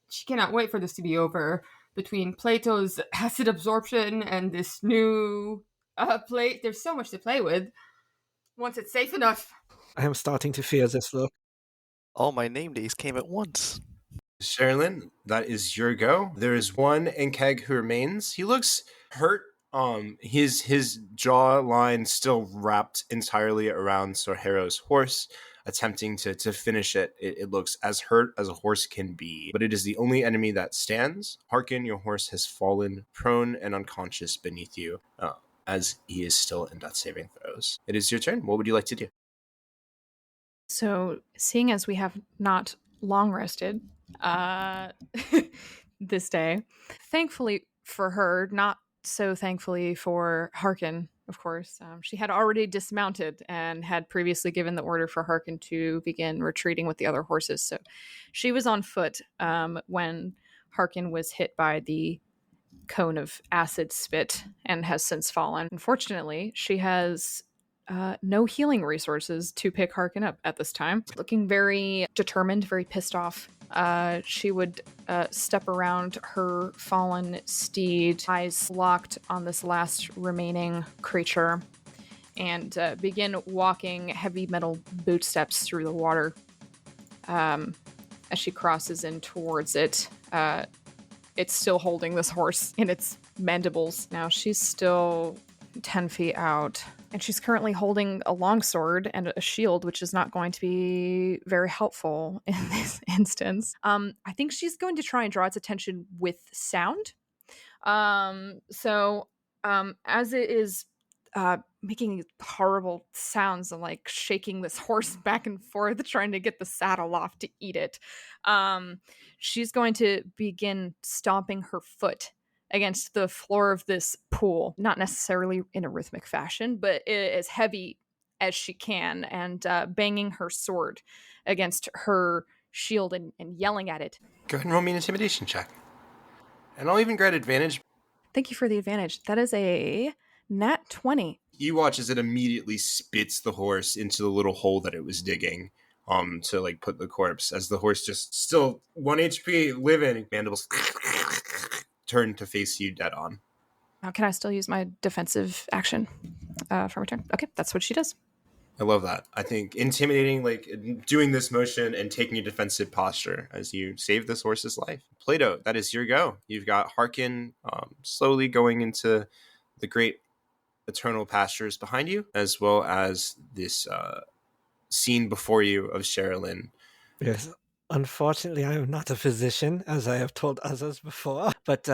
She cannot wait for this to be over. Between Plato's acid absorption and this new plate, there's so much to play with. Once it's safe enough. I am starting to fear this look. All my name days came at once. Sherilyn, that is your go. There is one Ankheg who remains. He looks hurt. His jawline still wrapped entirely around Sorhero's horse, attempting to finish it. It looks as hurt as a horse can be, but it is the only enemy that stands. Harkin, your horse has fallen prone and unconscious beneath you, as he is still in death saving throws. It is your turn. What would you like to do? So, seeing as we have not long rested this day, thankfully for her, not so thankfully for Harkin, of course, she had already dismounted and had previously given the order for Harkin to begin retreating with the other horses. So she was on foot when Harkin was hit by the cone of acid spit and has since fallen. Unfortunately, she has no healing resources to pick Harkin up at this time. Looking very determined, very pissed off. She would step around her fallen steed, eyes locked on this last remaining creature, and begin walking heavy metal boot steps through the water. As she crosses in towards it, it's still holding this horse in its mandibles. Now she's still 10 feet out. And she's currently holding a longsword and a shield, which is not going to be very helpful in this instance. I think she's going to try and draw its attention with sound. So as it is making horrible sounds and like shaking this horse back and forth, trying to get the saddle off to eat it, she's going to begin stomping her foot against the floor of this pool, not necessarily in a rhythmic fashion, but as heavy as she can, and banging her sword against her shield and yelling at it. Go ahead and roll me an intimidation check. And I'll even grant advantage. Thank you for the advantage. That is a nat 20. You watch as it immediately spits the horse into the little hole that it was digging to like put the corpse, as the horse just still 1 HP living, mandibles turn to face you dead on. Now, can I still use my defensive action for my turn? Okay, that's what she does. I love that. I think intimidating, like doing this motion and taking a defensive posture as you save this horse's life. Plato, that is your go. You've got Harkin slowly going into the great eternal pastures behind you, as well as this scene before you of Sherilyn. Yes. Unfortunately, I am not a physician, as I have told others before. But,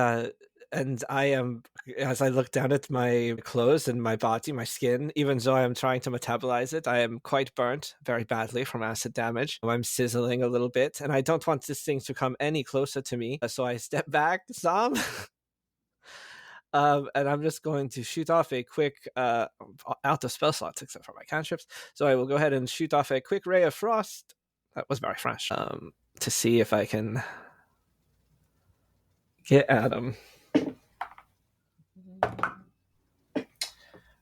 and I am, as I look down at my clothes and my body, my skin, even though I am trying to metabolize it, I am quite burnt very badly from acid damage. I'm sizzling a little bit, and I don't want this thing to come any closer to me. So I step back some. And I'm just going to shoot off a quick out of spell slots except for my cantrips. So I will go ahead and shoot off a quick ray of frost. That was very fresh. To see if I can get at him.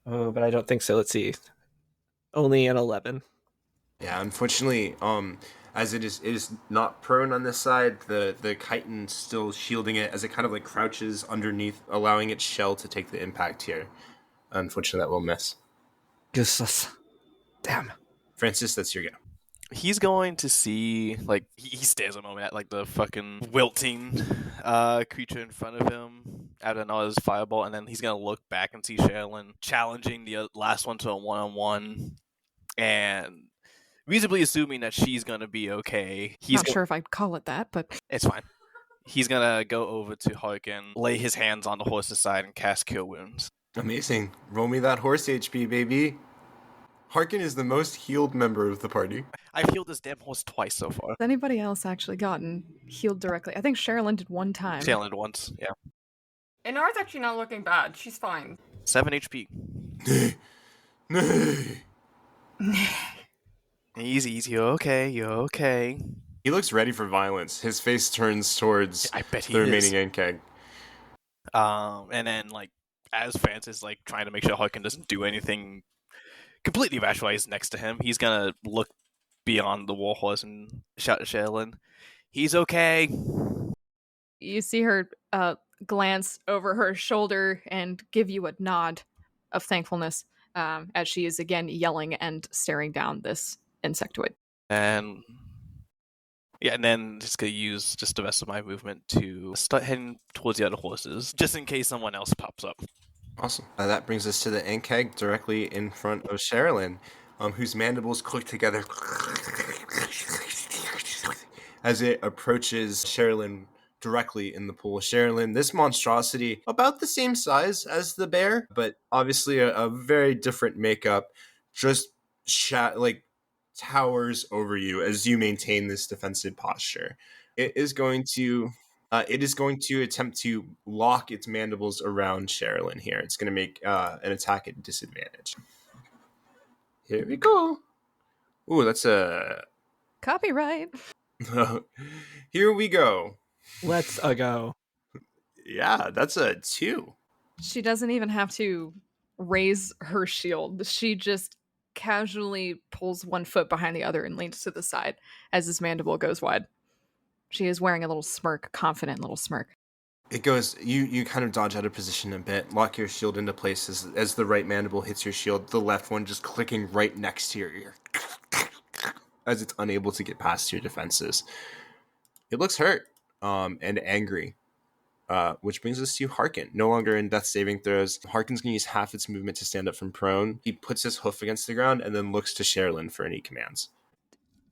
Oh, but I don't think so. Let's see. Only an 11. Yeah, unfortunately, as it is not prone on this side, the chitin's still shielding it as it kind of like crouches underneath, allowing its shell to take the impact here. Unfortunately, that will miss. Jesus. Damn. Francis, that's your go. He's going to see, like, he stares a moment at, like, the fucking wilting creature in front of him out of another fireball, and then he's going to look back and see Sherilyn challenging the last one to a one-on-one, and reasonably assuming that she's going to be okay. Not sure if I'd call it that, but It's fine. He's going to go over to Harkin, lay his hands on the horse's side, and cast Cure Wounds. Amazing. Roll me that horse HP, baby. Harkin is the most healed member of the party. I've healed this damn horse twice so far. has anybody else actually gotten healed directly? I think Sherilyn did one time. Sherilyn once, yeah. Inara's actually not looking bad. She's fine. 7 HP. Nay. Easy, you're okay. He looks ready for violence. His face turns towards I bet he the is. remaining Ankheg. And then, like, as Francis, like, trying to make sure Harkin doesn't do anything completely rationalized next to him, he's gonna look beyond the warhorse and shout at Sherilyn, "He's okay." You see her glance over her shoulder and give you a nod of thankfulness as she is again yelling and staring down this insectoid. And then just gonna use just the rest of my movement to start heading towards the other horses, just in case someone else pops up. Awesome. That brings us to the Ankheg directly in front of Sherilyn, whose mandibles click together as it approaches Sherilyn directly in the pool. Sherilyn, this monstrosity, about the same size as the bear, but obviously a very different makeup, just towers over you as you maintain this defensive posture. It is going to attempt to lock its mandibles around Sherilyn here. It's going to make an attack at disadvantage. Here we go. Ooh, that's a... Copyright. Here we go. Let's go. Yeah, that's a 2. She doesn't even have to raise her shield. She just casually pulls one foot behind the other and leans to the side as his mandible goes wide. She is wearing a little smirk, confident little smirk. It goes, you kind of dodge out of position a bit, lock your shield into place as the right mandible hits your shield, the left one just clicking right next to your ear as it's unable to get past your defenses. It looks hurt and angry, which brings us to Harkin. No longer in death saving throws. Harkin's going to use half its movement to stand up from prone. He puts his hoof against the ground and then looks to Sherilyn for any commands.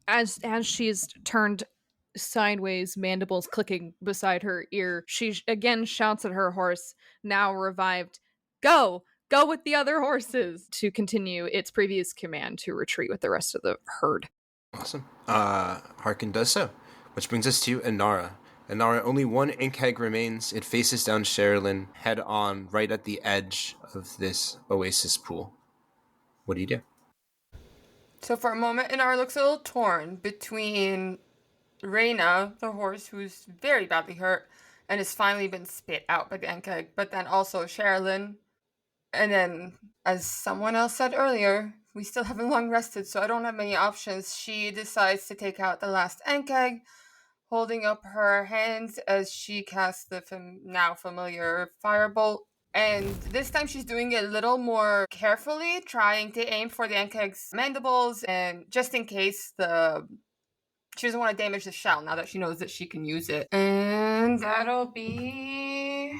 As she's turned sideways, mandibles clicking beside her ear, she again shouts at her horse, now revived, go with the other horses, to continue its previous command to retreat with the rest of the herd. Awesome. Harkin does so, which brings us to Inara. Inara, only one Ankheg remains. It faces down Sherilyn head on right at the edge of this oasis pool. What do you do? So for a moment, Inara looks a little torn between Reyna, the horse who's very badly hurt and has finally been spit out by the Ankheg, but then also Sherilyn. And then, as someone else said earlier, we still haven't long rested, so I don't have many options. She decides to take out the last Ankheg, holding up her hands as she casts the now familiar firebolt. And this time she's doing it a little more carefully, trying to aim for the Ankheg's mandibles, and just in case she doesn't want to damage the shell now that she knows that she can use it. And that'll be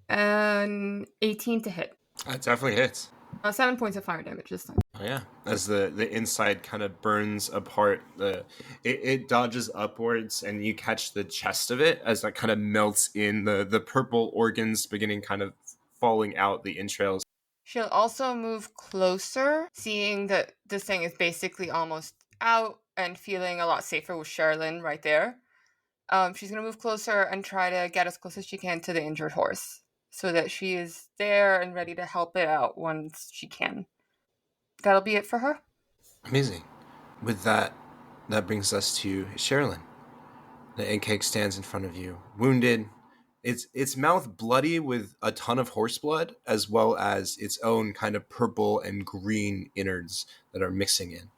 an 18 to hit. That definitely hits. 7 points of fire damage this time. Oh yeah, as the inside kind of burns apart, it dodges upwards, and you catch the chest of it as that kind of melts in, the purple organs beginning kind of falling out, the entrails. She'll also move closer, seeing that this thing is basically almost out and feeling a lot safer with Sherilyn right there. She's going to move closer and try to get as close as she can to the injured horse. so that she is there and ready to help it out once she can. That'll be it for her. Amazing. With that, that brings us to Sherilyn. The Ankheg stands in front of you, wounded. Its mouth bloody with a ton of horse blood, as well as its own kind of purple and green innards that are mixing in.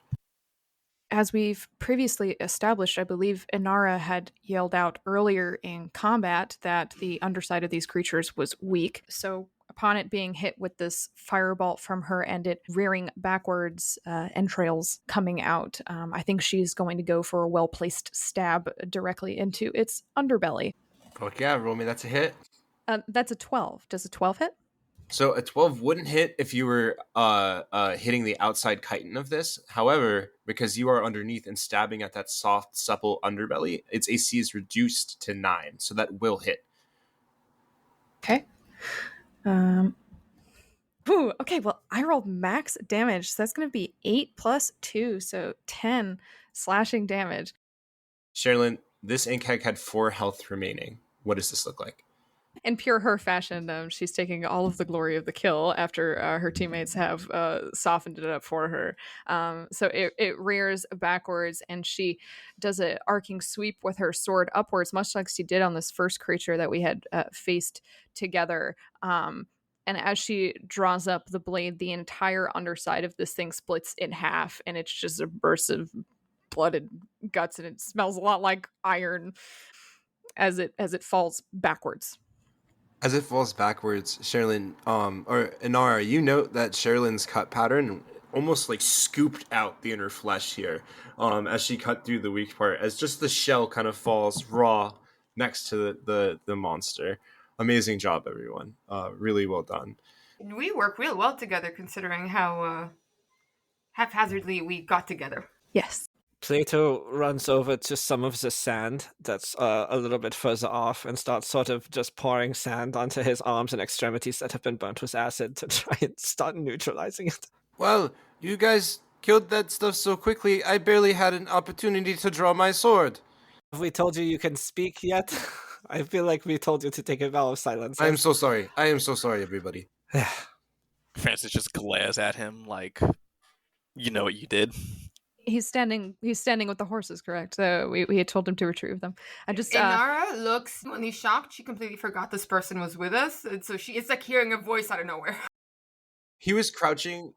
As we've previously established, I believe Inara had yelled out earlier in combat that the underside of these creatures was weak. So upon it being hit with this firebolt from her and it rearing backwards, entrails coming out, I think she's going to go for a well-placed stab directly into its underbelly. Fuck yeah, roll me, that's a hit. That's a 12. Does a 12 hit? So a 12 wouldn't hit if you were hitting the outside chitin of this. However, because you are underneath and stabbing at that soft, supple underbelly, its AC is reduced to 9, so that will hit. Okay. Okay, well, I rolled max damage, so that's going to be 8 plus 2, so 10 slashing damage. Sherilyn, this Ankheg had 4 health remaining. What does this look like? In pure her fashion, she's taking all of the glory of the kill after her teammates have softened it up for her. So it rears backwards and she does an arcing sweep with her sword upwards, much like she did on this first creature that we had faced together. And as she draws up the blade, the entire underside of this thing splits in half, and it's just a burst of blood and guts, and it smells a lot like iron as it falls backwards. As it falls backwards, Sherilyn, or Inara, you note that Sherilyn's cut pattern almost like scooped out the inner flesh here, as she cut through the weak part, as just the shell kind of falls raw next to the monster. Amazing job, everyone. Really well done. We work real well together, considering how haphazardly we got together. Yes. Plato runs over to some of the sand that's a little bit further off and starts sort of just pouring sand onto his arms and extremities that have been burnt with acid to try and start neutralizing it. Well, you guys killed that stuff so quickly, I barely had an opportunity to draw my sword. Have we told you can speak yet? I feel like we told you to take a vow of silence. I am so sorry. I am so sorry, everybody. Francis just glares at him like, you know what you did. He's standing with the horses, correct? So we had told him to retrieve them. I just Inara looks slightly shocked. She completely forgot this person was with us, and so it's like hearing a voice out of nowhere. He was crouching.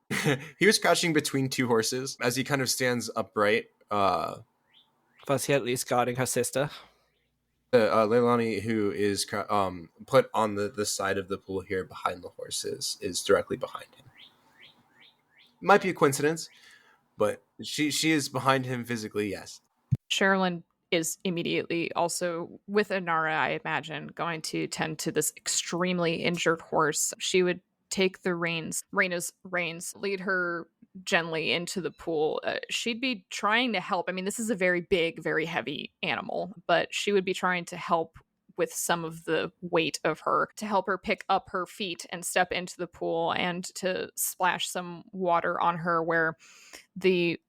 He was crouching between two horses as he kind of stands upright. Was he at least guarding her sister? Leilani, who is put on the side of the pool here behind the horses, is directly behind him. Might be a coincidence, but she is behind him physically, yes. Sherilyn is immediately also with Inara, I imagine, going to tend to this extremely injured horse. She would take the Reina's reins, lead her gently into the pool. She'd be trying to help. I mean, this is a very big, very heavy animal, but she would be trying to help with some of the weight of her to help her pick up her feet and step into the pool and to splash some water on her where it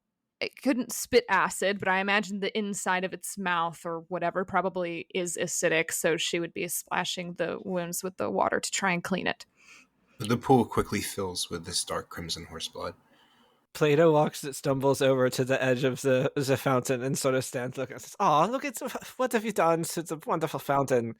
couldn't spit acid, but I imagine the inside of its mouth or whatever probably is acidic, so she would be splashing the wounds with the water to try and clean it. The pool quickly fills with this dark crimson horse blood. Plato stumbles over to the edge of the fountain and sort of stands looking and says, "Oh, look, what have you done? It's a wonderful fountain."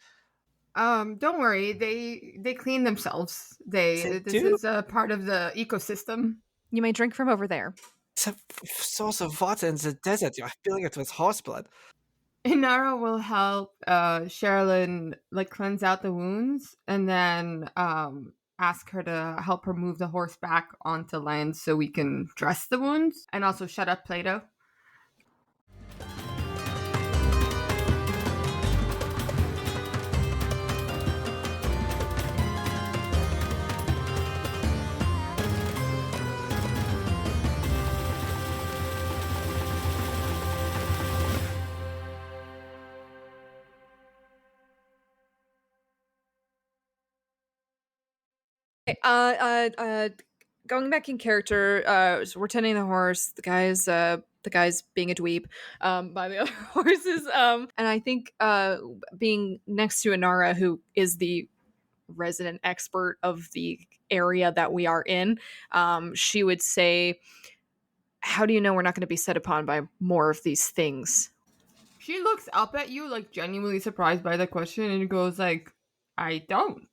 Don't worry, they clean themselves. This is a part of the ecosystem. You may drink from over there. It's a source of water in the desert. You're filling it with horse blood. Inara will help Sherilyn cleanse out the wounds, and then ask her to help her move the horse back onto land so we can dress the wounds, and also shut up Plato. Going back in character, so we're tending the horse. The guy's being a dweeb by the other horses. And I think being next to Inara, who is the resident expert of the area that we are in, she would say, how do you know we're not going to be set upon by more of these things? She looks up at you like genuinely surprised by the question and goes like, I don't.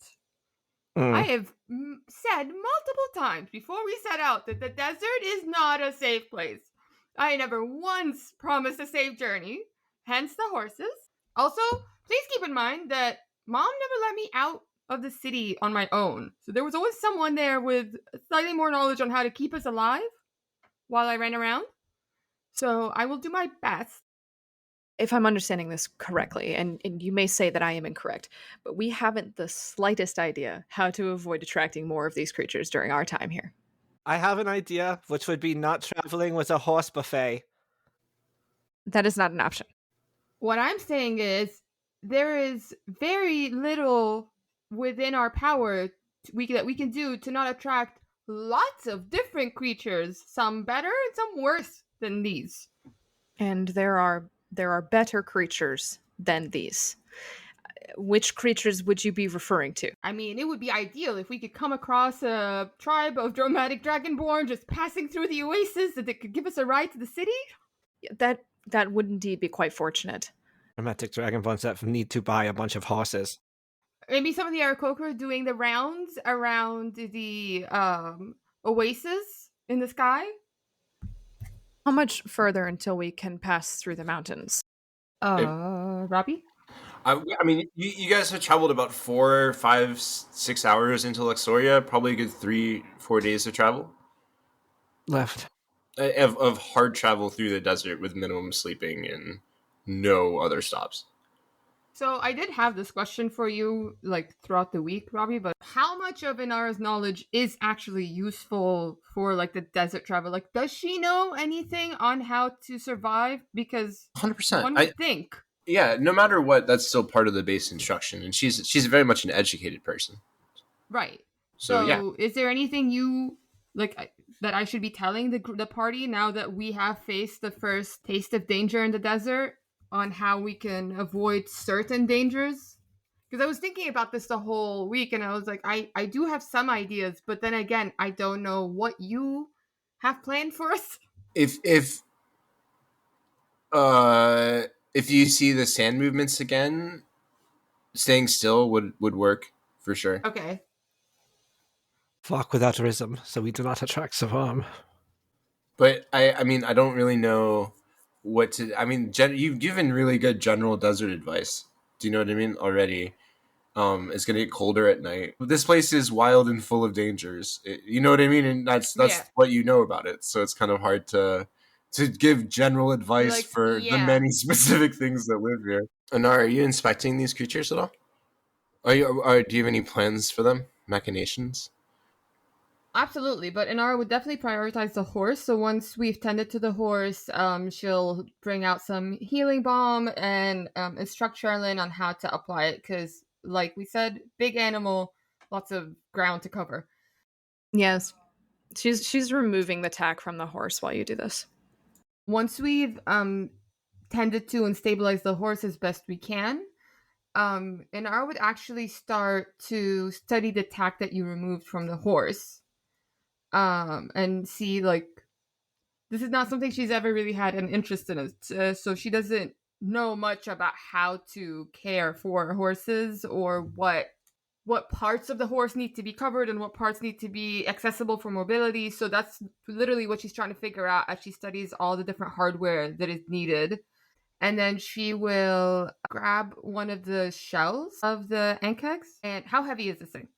I have said multiple times before we set out that the desert is not a safe place. I never once promised a safe journey, hence the horses. Also, please keep in mind that Mom never let me out of the city on my own. So there was always someone there with slightly more knowledge on how to keep us alive while I ran around. So I will do my best. If I'm understanding this correctly, and you may say that I am incorrect, but we haven't the slightest idea how to avoid attracting more of these creatures during our time here. I have an idea, which would be not traveling with a horse buffet. That is not an option. What I'm saying is there is very little within our power that we can do to not attract lots of different creatures, some better and some worse than these. And there are better creatures than these. Which creatures would you be referring to? I mean, it would be ideal if we could come across a tribe of dramatic dragonborn just passing through the oasis that could give us a ride to the city. That would indeed be quite fortunate. Dramatic dragonborns that need to buy a bunch of horses. Maybe some of the Aarakocra doing the rounds around the oasis in the sky. How much further until we can pass through the mountains? Robbie? I mean, you guys have traveled about 4, 5, 6 hours into Luxoria. Probably a good 3-4 days of travel. Left. Of hard travel through the desert with minimum sleeping and no other stops. So I did have this question for you, like, throughout the week, Robbie, but how much of Inara's knowledge is actually useful for, like, the desert travel? Like, does she know anything on how to survive? Because 100%. one would think. Yeah, no matter what, that's still part of the base instruction, and she's very much an educated person. Right. So yeah. Is there anything you, like, that I should be telling the party now that we have faced the first taste of danger in the desert on how we can avoid certain dangers? Because I was thinking about this the whole week, and I was like, I do have some ideas, but then again, I don't know what you have planned for us. If you see the sand movements again, staying still would work for sure. Okay. Flock without rhythm, so we do not attract Savam. But I mean, I don't really know what to. I mean, you've given really good general desert advice. Do you know what I mean already? It's gonna get colder at night. This place is wild and full of dangers. You know what I mean, and that's what you know about it. So it's kind of hard to give general advice for the many specific things that live here. Anar, are you inspecting these creatures at all? Do you have any plans for them? Machinations? Absolutely, but Inara would definitely prioritize the horse. So once we've tended to the horse, she'll bring out some healing balm and instruct Charlene on how to apply it. Because, like we said, big animal, lots of ground to cover. Yes, she's removing the tack from the horse while you do this. Once we've tended to and stabilized the horse as best we can, Inara would actually start to study the tack that you removed from the horse. And see, like, this is not something she's ever really had an interest in, so she doesn't know much about how to care for horses or what parts of the horse need to be covered and what parts need to be accessible for mobility. So that's literally what she's trying to figure out as she studies all the different hardware that is needed. And then she will grab one of the shells of the Ankhegs. And how heavy is this thing?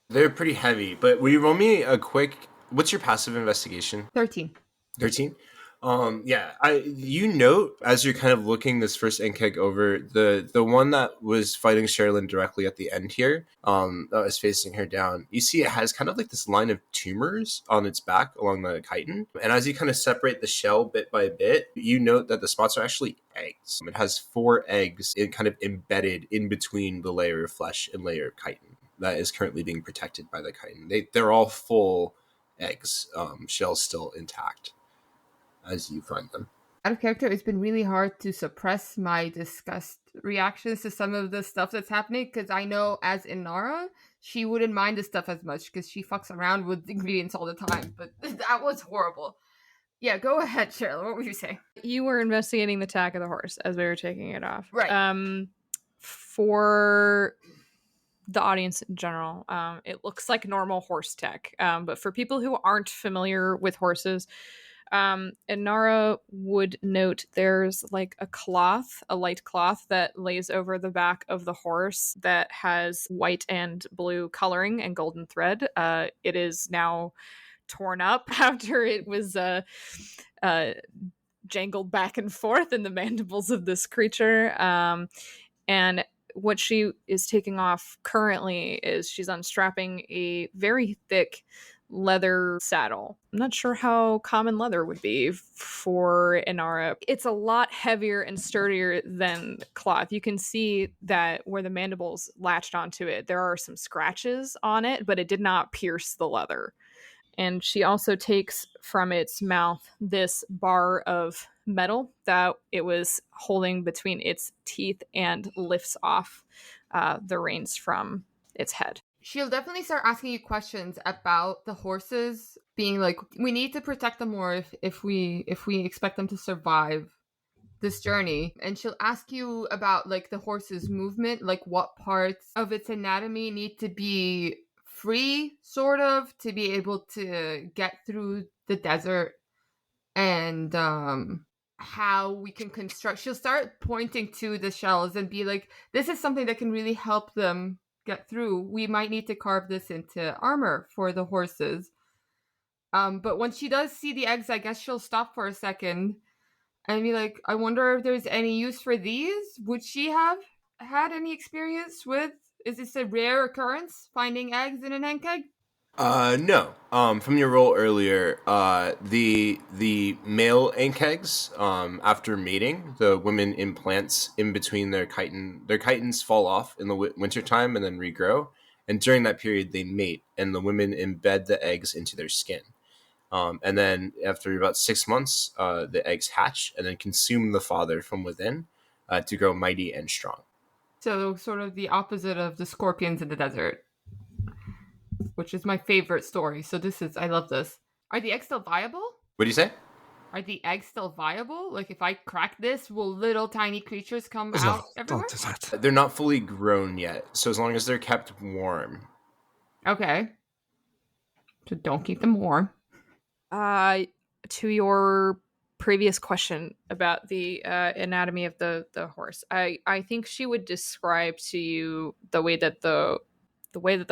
They're pretty heavy, but will you roll me a quick... What's your passive investigation? 13. 13? You note, as you're kind of looking this first Ankheg over, the one that was fighting Sherilyn directly at the end here, that was facing her down, you see it has kind of like this line of tumors on its back along the chitin. And as you kind of separate the shell bit by bit, you note that the spots are actually eggs. It has 4 eggs kind of embedded in between the layer of flesh and layer of chitin that is currently being protected by the chitin. They're all full eggs, shells still intact as you find them. Out of character, it's been really hard to suppress my disgust reactions to some of the stuff that's happening, because I know as Inara, she wouldn't mind this stuff as much because she fucks around with ingredients all the time. But that was horrible. Yeah, go ahead, Cheryl. What were you saying? You were investigating the tack of the horse as we were taking it off. Right. For the audience in general, it looks like normal horse tech. But for people who aren't familiar with horses, Inara would note there's like a light cloth that lays over the back of the horse that has white and blue coloring and golden thread. It is now torn up after it was jangled back and forth in the mandibles of this creature. And what she is taking off currently is she's unstrapping a very thick leather saddle. I'm not sure how common leather would be for Inara. It's a lot heavier and sturdier than cloth. You can see that where the mandibles latched onto it, there are some scratches on it, but it did not pierce the leather. And she also takes from its mouth this bar of metal that it was holding between its teeth and lifts off the reins from its head. She'll definitely start asking you questions about the horses, being like, we need to protect them more if we expect them to survive this journey. And she'll ask you about like the horse's movement, like what parts of its anatomy need to be free, sort of, to be able to get through the desert, and how we can construct. She'll start pointing to the shells and be like, this is something that can really help them get through. We might need to carve this into armor for the horses. But when she does see the eggs, I guess she'll stop for a second and be like, I wonder if there's any use for these. Would she have had any experience with? Is this a rare occurrence, finding eggs in an Ankheg? No. From your role earlier, the male Ankhegs, after mating, the women implants in between their chitin. Their chitins fall off in the wintertime and then regrow. And during that period, they mate, and the women embed the eggs into their skin. And then after about 6 months, the eggs hatch and then consume the father from within to grow mighty and strong. So sort of the opposite of the scorpions in the desert, which is my favorite story. So I love this. Are the eggs still viable? What do you say? Are the eggs still viable? Like, if I crack this, will little tiny creatures come out everywhere? Don't do that. They're not fully grown yet, so as long as they're kept warm. Okay. So don't keep them warm. To your previous question about the anatomy of the horse, I think she would describe to you the way that the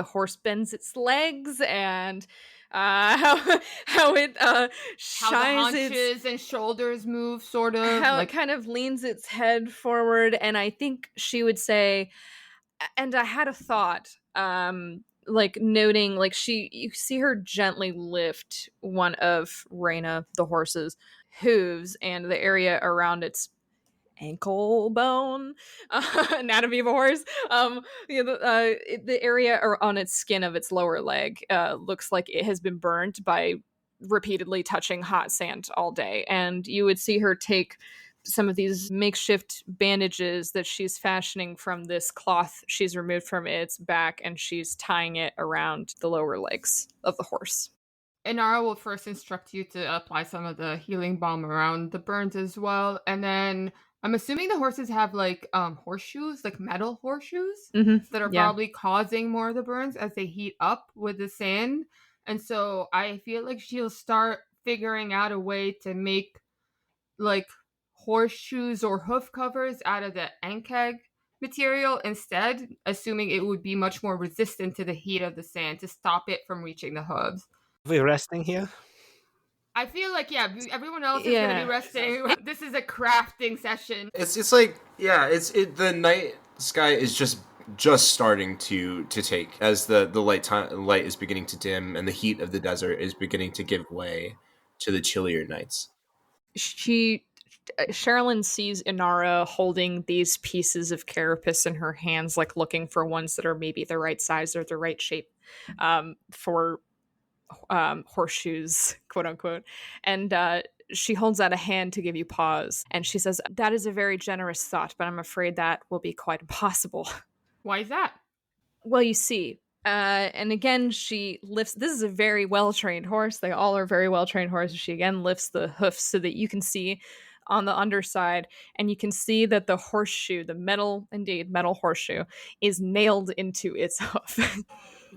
horse bends its legs and how it How the haunches and shoulders move, sort of. How it kind of leans its head forward. And I think she would say, and I had a thought, like noting, like you see her gently lift one of Reyna, the horse's hooves, and the area around its ankle bone, anatomy of a horse, the area on its skin of its lower leg looks like it has been burned by repeatedly touching hot sand all day. And you would see her take some of these makeshift bandages that she's fashioning from this cloth she's removed from its back, and she's tying it around the lower legs of the horse. Inara will first instruct you to apply some of the healing balm around the burns as well, and then I'm assuming the horses have like horseshoes, like metal horseshoes, that are probably causing more of the burns as they heat up with the sand. And so I feel like she'll start figuring out a way to make like horseshoes or hoof covers out of the Ankheg material instead, assuming it would be much more resistant to the heat of the sand to stop it from reaching the hooves. Are we resting here? I feel like, everyone else is going to be resting. This is a crafting session. It's like, the night sky is just starting to take as the light is beginning to dim and the heat of the desert is beginning to give way to the chillier nights. Sherilyn sees Inara holding these pieces of carapace in her hands, like looking for ones that are maybe the right size or the right shape for horseshoes, quote unquote. And she holds out a hand to give you pause, and she says, "That is a very generous thought, but I'm afraid that will be quite impossible." Why is that? Well, you see, and again, she lifts. This is a very well trained horse. They all are very well trained horses. She again lifts the hoofs so that you can see on the underside, and you can see that the horseshoe, the metal, indeed, metal horseshoe, is nailed into its hoof.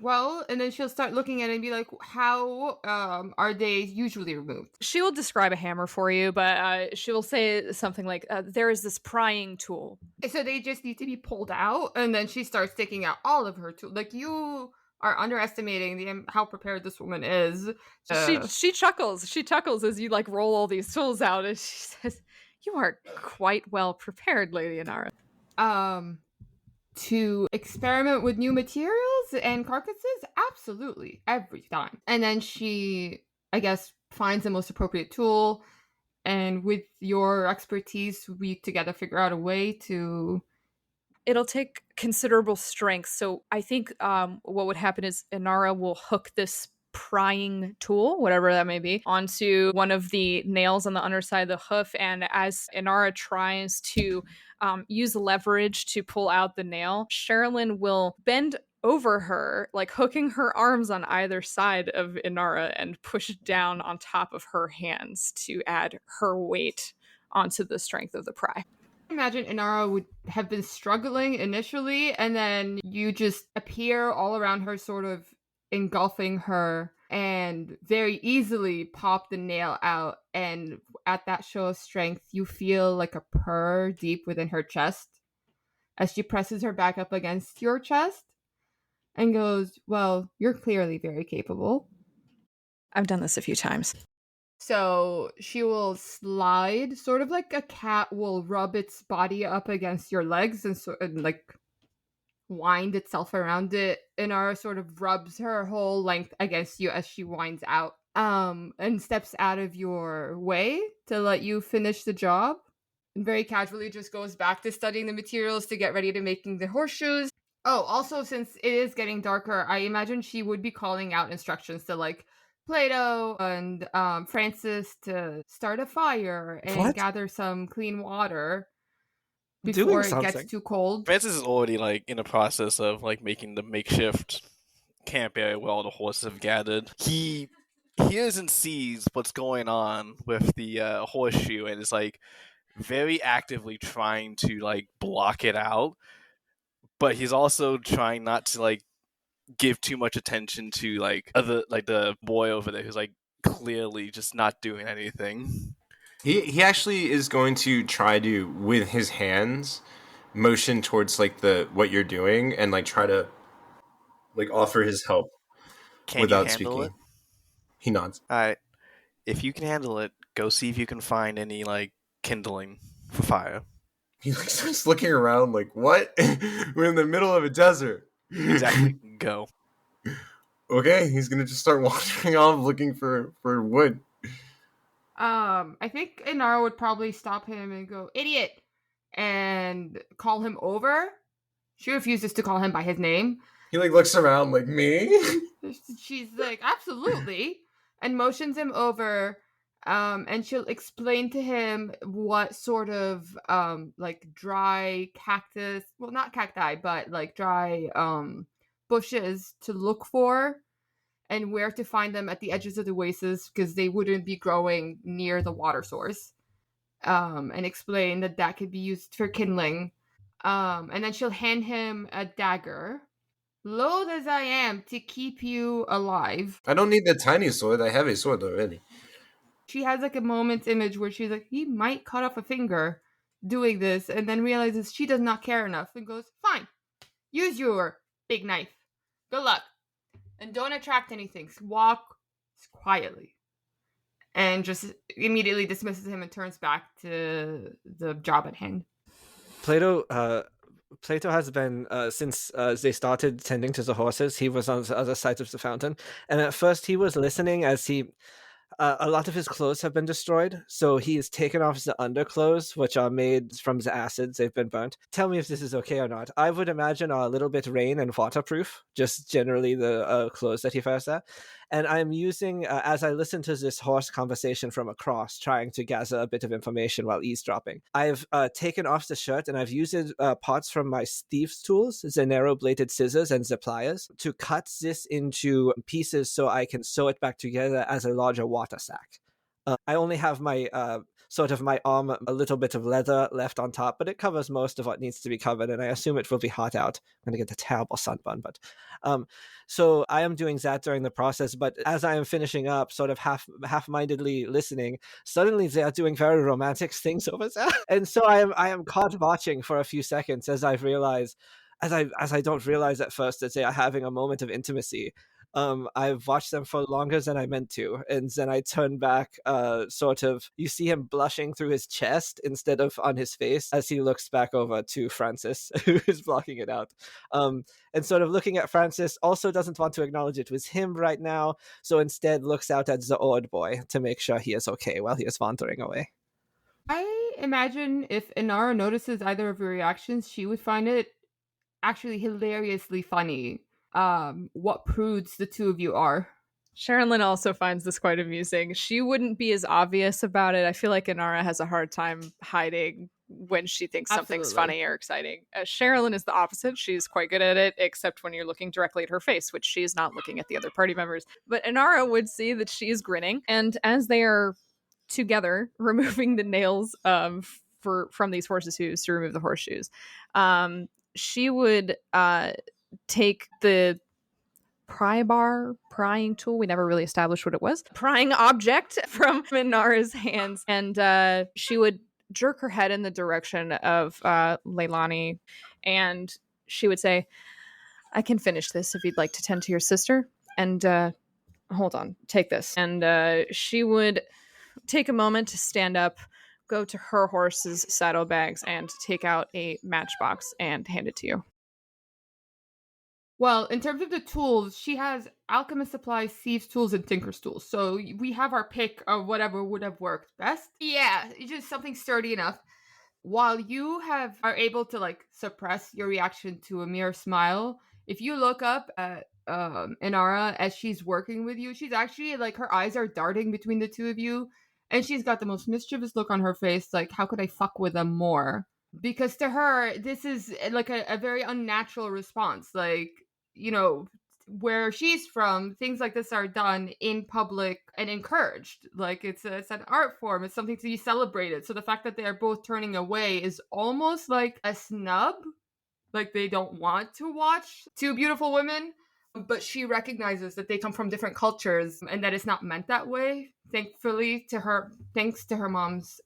Well, and then she'll start looking at it and be like, how are they usually removed? She will describe a hammer for you, but she will say something like, there is this prying tool. So they just need to be pulled out, and then she starts taking out all of her tools. Like, you are underestimating how prepared this woman is. She chuckles. She chuckles as you like roll all these tools out, and she says, "You are quite well prepared, Lady Inara." To experiment with new materials and carcasses? Absolutely. Every time. And then she, I guess, finds the most appropriate tool. And with your expertise, we together figure out a way to... It'll take considerable strength. So I think what would happen is Inara will hook this prying tool, whatever that may be, onto one of the nails on the underside of the hoof. And as Inara tries to use leverage to pull out the nail, Sherilyn will bend over her, like hooking her arms on either side of Inara and push down on top of her hands to add her weight onto the strength of the pry. Imagine Inara would have been struggling initially, and then you just appear all around her, sort of engulfing her, and very easily pop the nail out. And at that show of strength, you feel like a purr deep within her chest as she presses her back up against your chest and goes, "Well, you're clearly very capable." I've done this a few times. So she will slide, sort of like a cat will rub its body up against your legs and like wind itself around it. Inara sort of rubs her whole length against you as she winds out, and steps out of your way to let you finish the job. And very casually just goes back to studying the materials to get ready to making the horseshoes. Oh, also, since it is getting darker, I imagine she would be calling out instructions to like Plato and Francis to start a fire and gather some clean water before it gets too cold. Francis is already like in the process of like making the makeshift camp area where all the horses have gathered. He hears and sees what's going on with the horseshoe and is like very actively trying to like block it out, but he's also trying not to like give too much attention to like the boy over there who's like clearly just not doing anything. He actually is going to try to, with his hands, motion towards like what you're doing and like try to like offer his help. Can without you handle speaking. it? He nods. All right. If you can handle it, go see if you can find any like kindling for fire. He like starts looking around like, what? We're in the middle of a desert. Exactly. Go. Okay, he's gonna just start wandering off looking for wood. I think Inara would probably stop him and go, "Idiot," and call him over. She refuses to call him by his name. He like looks around like, me? She's like, "Absolutely," and motions him over. And she'll explain to him what sort of like dry cactus, well, not cacti, but like dry bushes to look for and where to find them at the edges of the oases, because they wouldn't be growing near the water source. And explain that could be used for kindling. And then she'll hand him a dagger. Loath as I am to keep you alive. I don't need the tiny sword. I have a sword already. She has like a moment's image where she's like, he might cut off a finger doing this, and then realizes she does not care enough and goes, "Fine, use your big knife. Good luck. And don't attract anything. Walk quietly." And just immediately dismisses him and turns back to the job at hand. Plato has been, since they started tending to the horses, he was on the other side of the fountain. And at first he was listening as a lot of his clothes have been destroyed. So he's taken off the underclothes, which are made from the acids. They've been burnt. Tell me if this is okay or not. I would imagine are a little bit rain and waterproof, just generally the clothes that he wears there. And I'm using, as I listen to this horse conversation from across, trying to gather a bit of information while eavesdropping. I've taken off the shirt and I've used parts from my thieves' tools, the narrow-bladed scissors and the pliers, to cut this into pieces so I can sew it back together as a larger water sack. I only have my my arm, a little bit of leather left on top, but it covers most of what needs to be covered, and I assume it will be hot out. I'm going to get a terrible sunburn, but so I am doing that during the process. But as I am finishing up, sort of half-mindedly listening, suddenly they are doing very romantic things over there, and so I am caught watching for a few seconds as I realize, as I don't realize at first that they are having a moment of intimacy. I've watched them for longer than I meant to, and then I turn back, you see him blushing through his chest instead of on his face as he looks back over to Francis, who is blocking it out. And sort of looking at Francis, also doesn't want to acknowledge it was him right now, so instead looks out at the Ord boy to make sure he is okay while he is wandering away. I imagine if Inara notices either of your reactions, she would find it actually hilariously funny. What prudes the two of you are. Sherilyn also finds this quite amusing. She wouldn't be as obvious about it. I feel like Inara has a hard time hiding when she thinks something's funny or exciting. Sherilyn is the opposite. She's quite good at it, except when you're looking directly at her face, which she's not looking at the other party members. But Inara would see that she is grinning, and as they are together removing the nails from these horses' hooves to remove the horseshoes, she would take the prying tool, we never really established what it was, prying object from Inara's hands, and she would jerk her head in the direction of Leilani, and she would say, I can finish this if you'd like to tend to your sister, and hold on, take this. And she would take a moment to stand up, go to her horse's saddlebags, and take out a matchbox and hand it to you. Well, in terms of the tools, she has Alchemist supplies, thieves' tools, and tinker's tools. So we have our pick of whatever would have worked best. Yeah, just something sturdy enough. While you are able to suppress your reaction to a mere smile, if you look up at Inara as she's working with you, she's actually her eyes are darting between the two of you, and she's got the most mischievous look on her face. Like, how could I fuck with them more? Because to her, this is a very unnatural response. Where she's from, things like this are done in public and encouraged. It's an art form. It's something to be celebrated. So the fact that they are both turning away is almost like a snub. They don't want to watch two beautiful women. But she recognizes that they come from different cultures and that it's not meant that way. Thanks to her mom's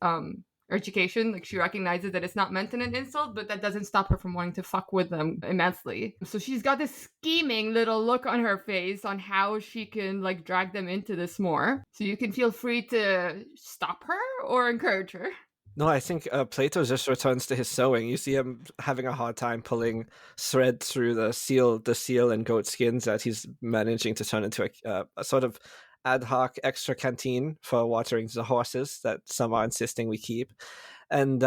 education, she recognizes that it's not meant in an insult, but that doesn't stop her from wanting to fuck with them immensely. So she's got this scheming little look on her face on how she can drag them into this more. So you can feel free to stop her or encourage her. No, I think Plato just returns to his sewing. You see him having a hard time pulling thread through the seal and goat skins that he's managing to turn into a sort of ad hoc extra canteen for watering the horses that some are insisting we keep. And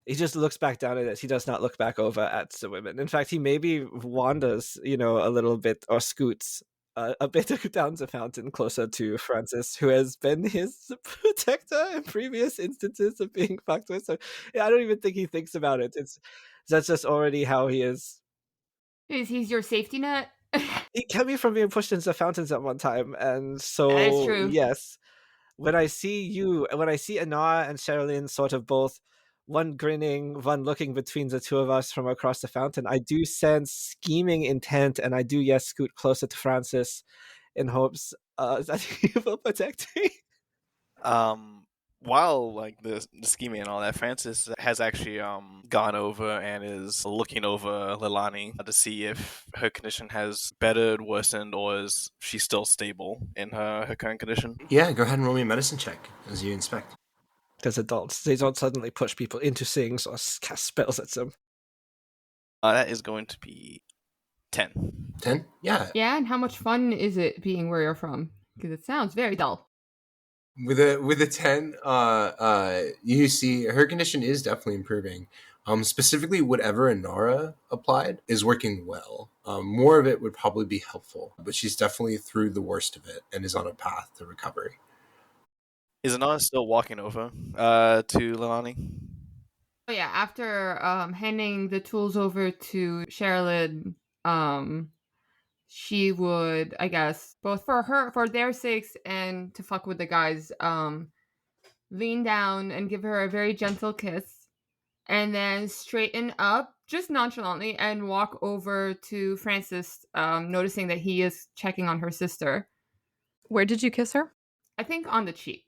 he just looks back down at it. He does not look back over at the women. In fact, he maybe wanders, a little bit, or scoots a bit down the fountain closer to Francis, who has been his protector in previous instances of being fucked with. So yeah, I don't even think he thinks about it. That's just already how he is. He's your safety net? He kept me from being pushed into the fountains at one time, and so that is true. Yes, when I see Inara and Sherilyn sort of both, one grinning, one looking between the two of us from across the fountain, I do sense scheming intent, and I do scoot closer to Francis in hopes that he will protect me. While the scheming and all that, Francis has actually gone over and is looking over Leilani to see if her condition has bettered, worsened, or is she still stable in her current condition. Yeah, go ahead and roll me a medicine check as you inspect. Because adults, they don't suddenly push people into things or cast spells at them. That is going to be 10. 10? Yeah. Yeah, and how much fun is it being where you're from? Because it sounds very dull. With a 10, you see her condition is definitely improving. Specifically, whatever Inara applied is working well. More of it would probably be helpful, but she's definitely through the worst of it and is on a path to recovery. Is Anana still walking over to Lilani? Oh yeah, after handing the tools over to Sherilyn, she would, I guess, both for their sakes and to fuck with the guys, lean down and give her a very gentle kiss, and then straighten up just nonchalantly and walk over to Francis, noticing that he is checking on her sister. Where did you kiss her? I think on the cheek.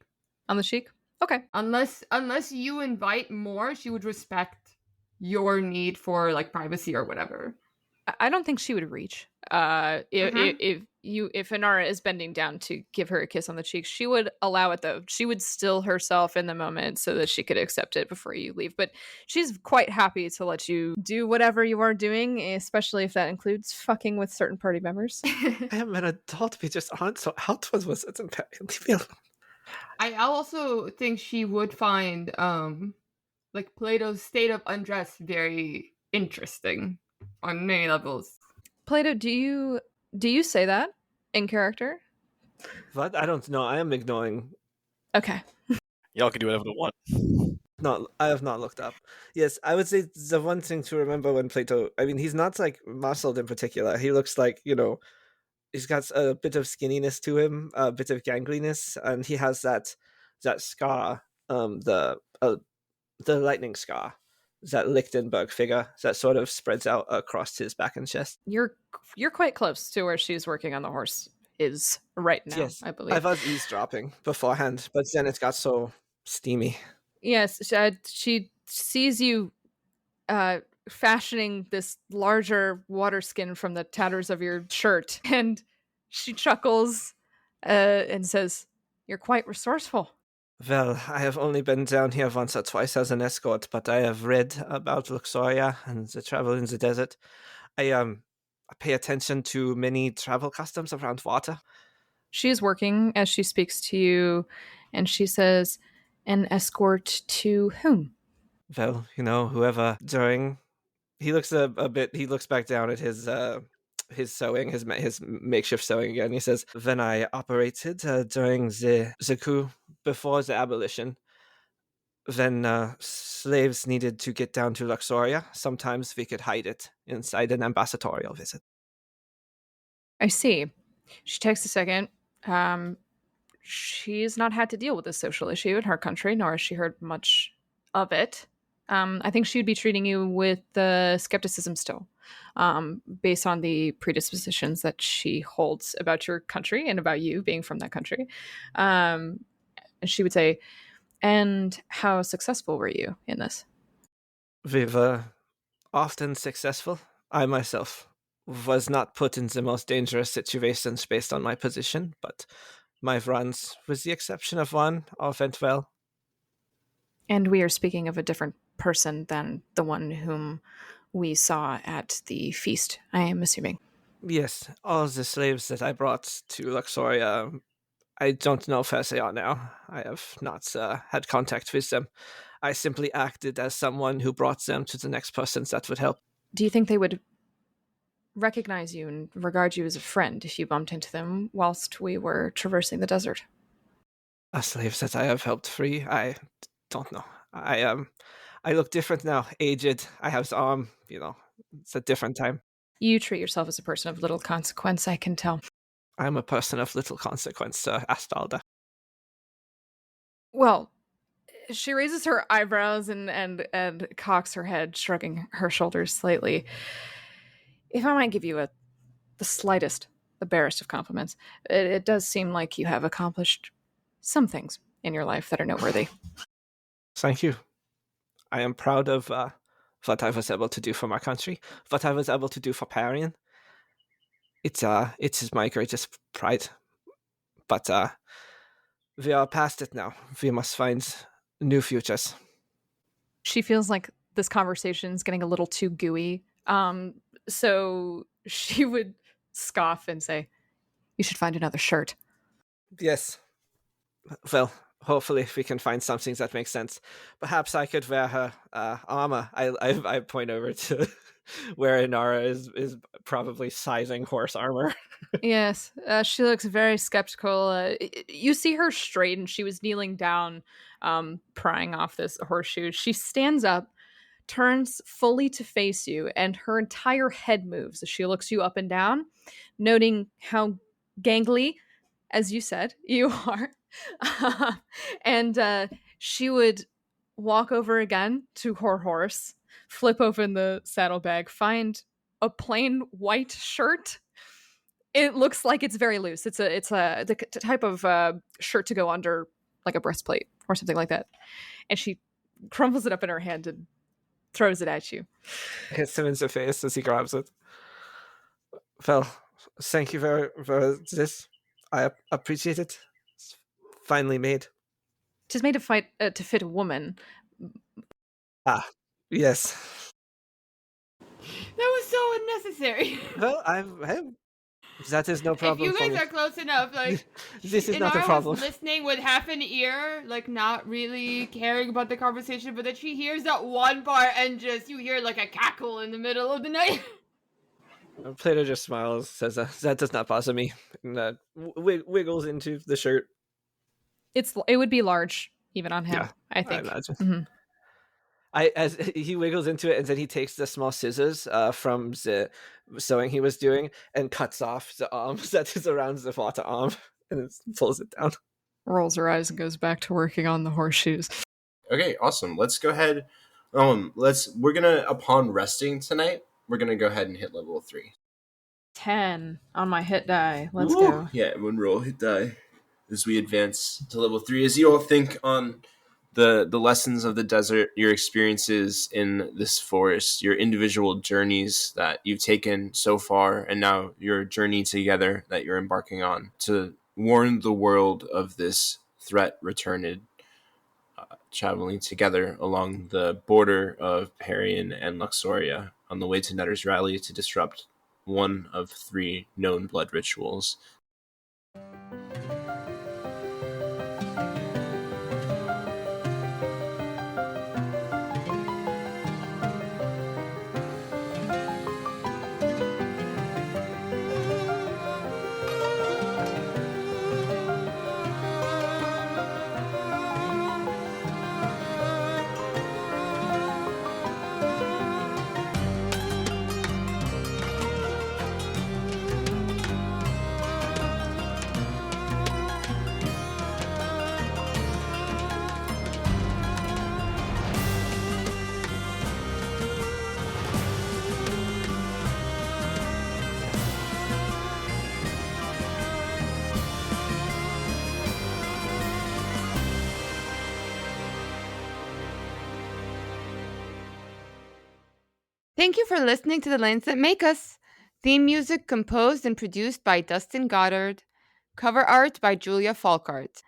On the cheek? Okay. Unless you invite more, she would respect your need for like privacy or whatever. I don't think she would reach. If Inara is bending down to give her a kiss on the cheek, she would allow it though. She would still herself in the moment so that she could accept it before you leave. But she's quite happy to let you do whatever you are doing, especially if that includes fucking with certain party members. I am an adult. We just aren't so outward was it. Leave me alone. I also think she would find like Plato's state of undress very interesting on many levels. Plato, do you say that in character? What? I don't know. I am ignoring. Okay. Y'all can do whatever you want. No, I have not looked up. Yes, I would say the one thing to remember when Plato. I mean, he's not like muscled in particular. He looks like, he's got a bit of skinniness to him, a bit of gangliness, and he has that scar, the lightning scar, that Lichtenberg figure that sort of spreads out across his back and chest. You're quite close to where she's working on the horse is right now, Yes, I believe. I was eavesdropping beforehand, but then it got so steamy. Yes, she sees you fashioning this larger water skin from the tatters of your shirt, and she chuckles and says, "You're quite resourceful." Well, I have only been down here once or twice as an escort, but I have read about Luxoria and the travel in the desert. I pay attention to many travel customs around water. She is working as she speaks to you, and she says, "An escort to whom?" Well, whoever during. He looks a bit. He looks back down at his sewing, his makeshift sewing again. He says, "When I operated during the coup before the abolition, when slaves needed to get down to Luxoria, sometimes we could hide it inside an ambassadorial visit." I see. She takes a second. She's not had to deal with this social issue in her country, nor has she heard much of it. I think she'd be treating you with skepticism still, based on the predispositions that she holds about your country and about you being from that country. And she would say, "And how successful were you in this?" We were often successful. I myself was not put in the most dangerous situations based on my position, but my runs, with the exception of one, all went well. And we are speaking of a different person than the one whom we saw at the feast, I am assuming. Yes, all the slaves that I brought to Luxoria, I don't know where they are now. I have not had contact with them. I simply acted as someone who brought them to the next person that would help. Do you think they would recognize you and regard you as a friend if you bumped into them whilst we were traversing the desert? A slave that I have helped free? I don't know. I look different now, aged. I have arm, it's a different time. You treat yourself as a person of little consequence, I can tell. I'm a person of little consequence, Astalda. Well, she raises her eyebrows and cocks her head, shrugging her shoulders slightly. If I might give you the barest of compliments, it does seem like you have accomplished some things in your life that are noteworthy. Thank you. I am proud of what I was able to do for my country, what I was able to do for Perian. It is my greatest pride. But we are past it now. We must find new futures. She feels like this conversation is getting a little too gooey. So she would scoff and say, "You should find another shirt." Yes. Well, hopefully we can find something that makes sense. Perhaps I could wear her armor. I point over to where Inara is probably sizing horse armor. Yes, she looks very skeptical. You see her straighten. She was kneeling down, prying off this horseshoe. She stands up, turns fully to face you, and her entire head moves as she looks you up and down, noting how gangly, as you said, you are. And she would walk over again to her horse, flip open the saddlebag, find a plain white shirt. It looks like it's very loose. It's a the type of shirt to go under like a breastplate or something like that. And she crumbles it up in her hand and throws it at you. Hits him in the face as he grabs it. Well, thank you for this. I appreciate it. It's finally made. Tis made to fit a woman. Ah, yes. That was so unnecessary. Well, that is no If problem you for guys me. are close enough, like This is not a Inara problem. was listening with half an ear, like not really caring about the conversation, but then she hears that one part and just you hear like a cackle in the middle of the night. Plato just smiles, says, "That does not bother me," and wiggles into the shirt. It would be large even on him. Yeah, I think. I imagine. Mhm. As he wiggles into it, and then he takes the small scissors from the sewing he was doing and cuts off the arm that is around the water arm and then pulls it down. Rolls her eyes and goes back to working on the horseshoes. Okay, awesome. Let's go ahead. We're gonna, upon resting tonight, we're gonna go ahead and hit level 3. 10 on my hit die. Let's Woo! go. Yeah, everyone roll hit die as we advance to level 3. As you all think on the lessons of the desert, your experiences in this forest, your individual journeys that you've taken so far, and now your journey together that you're embarking on to warn the world of this threat returned, traveling together along the border of Perian and Luxoria on the way to Netter's Rally to disrupt one of 3 known blood rituals. Thank you for listening to The Lanes That Make Us. Theme music composed and produced by Dustin Goddard. Cover art by Julia Falkart.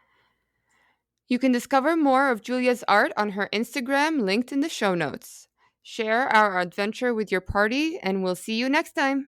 You can discover more of Julia's art on her Instagram linked in the show notes. Share our adventure with your party, and we'll see you next time.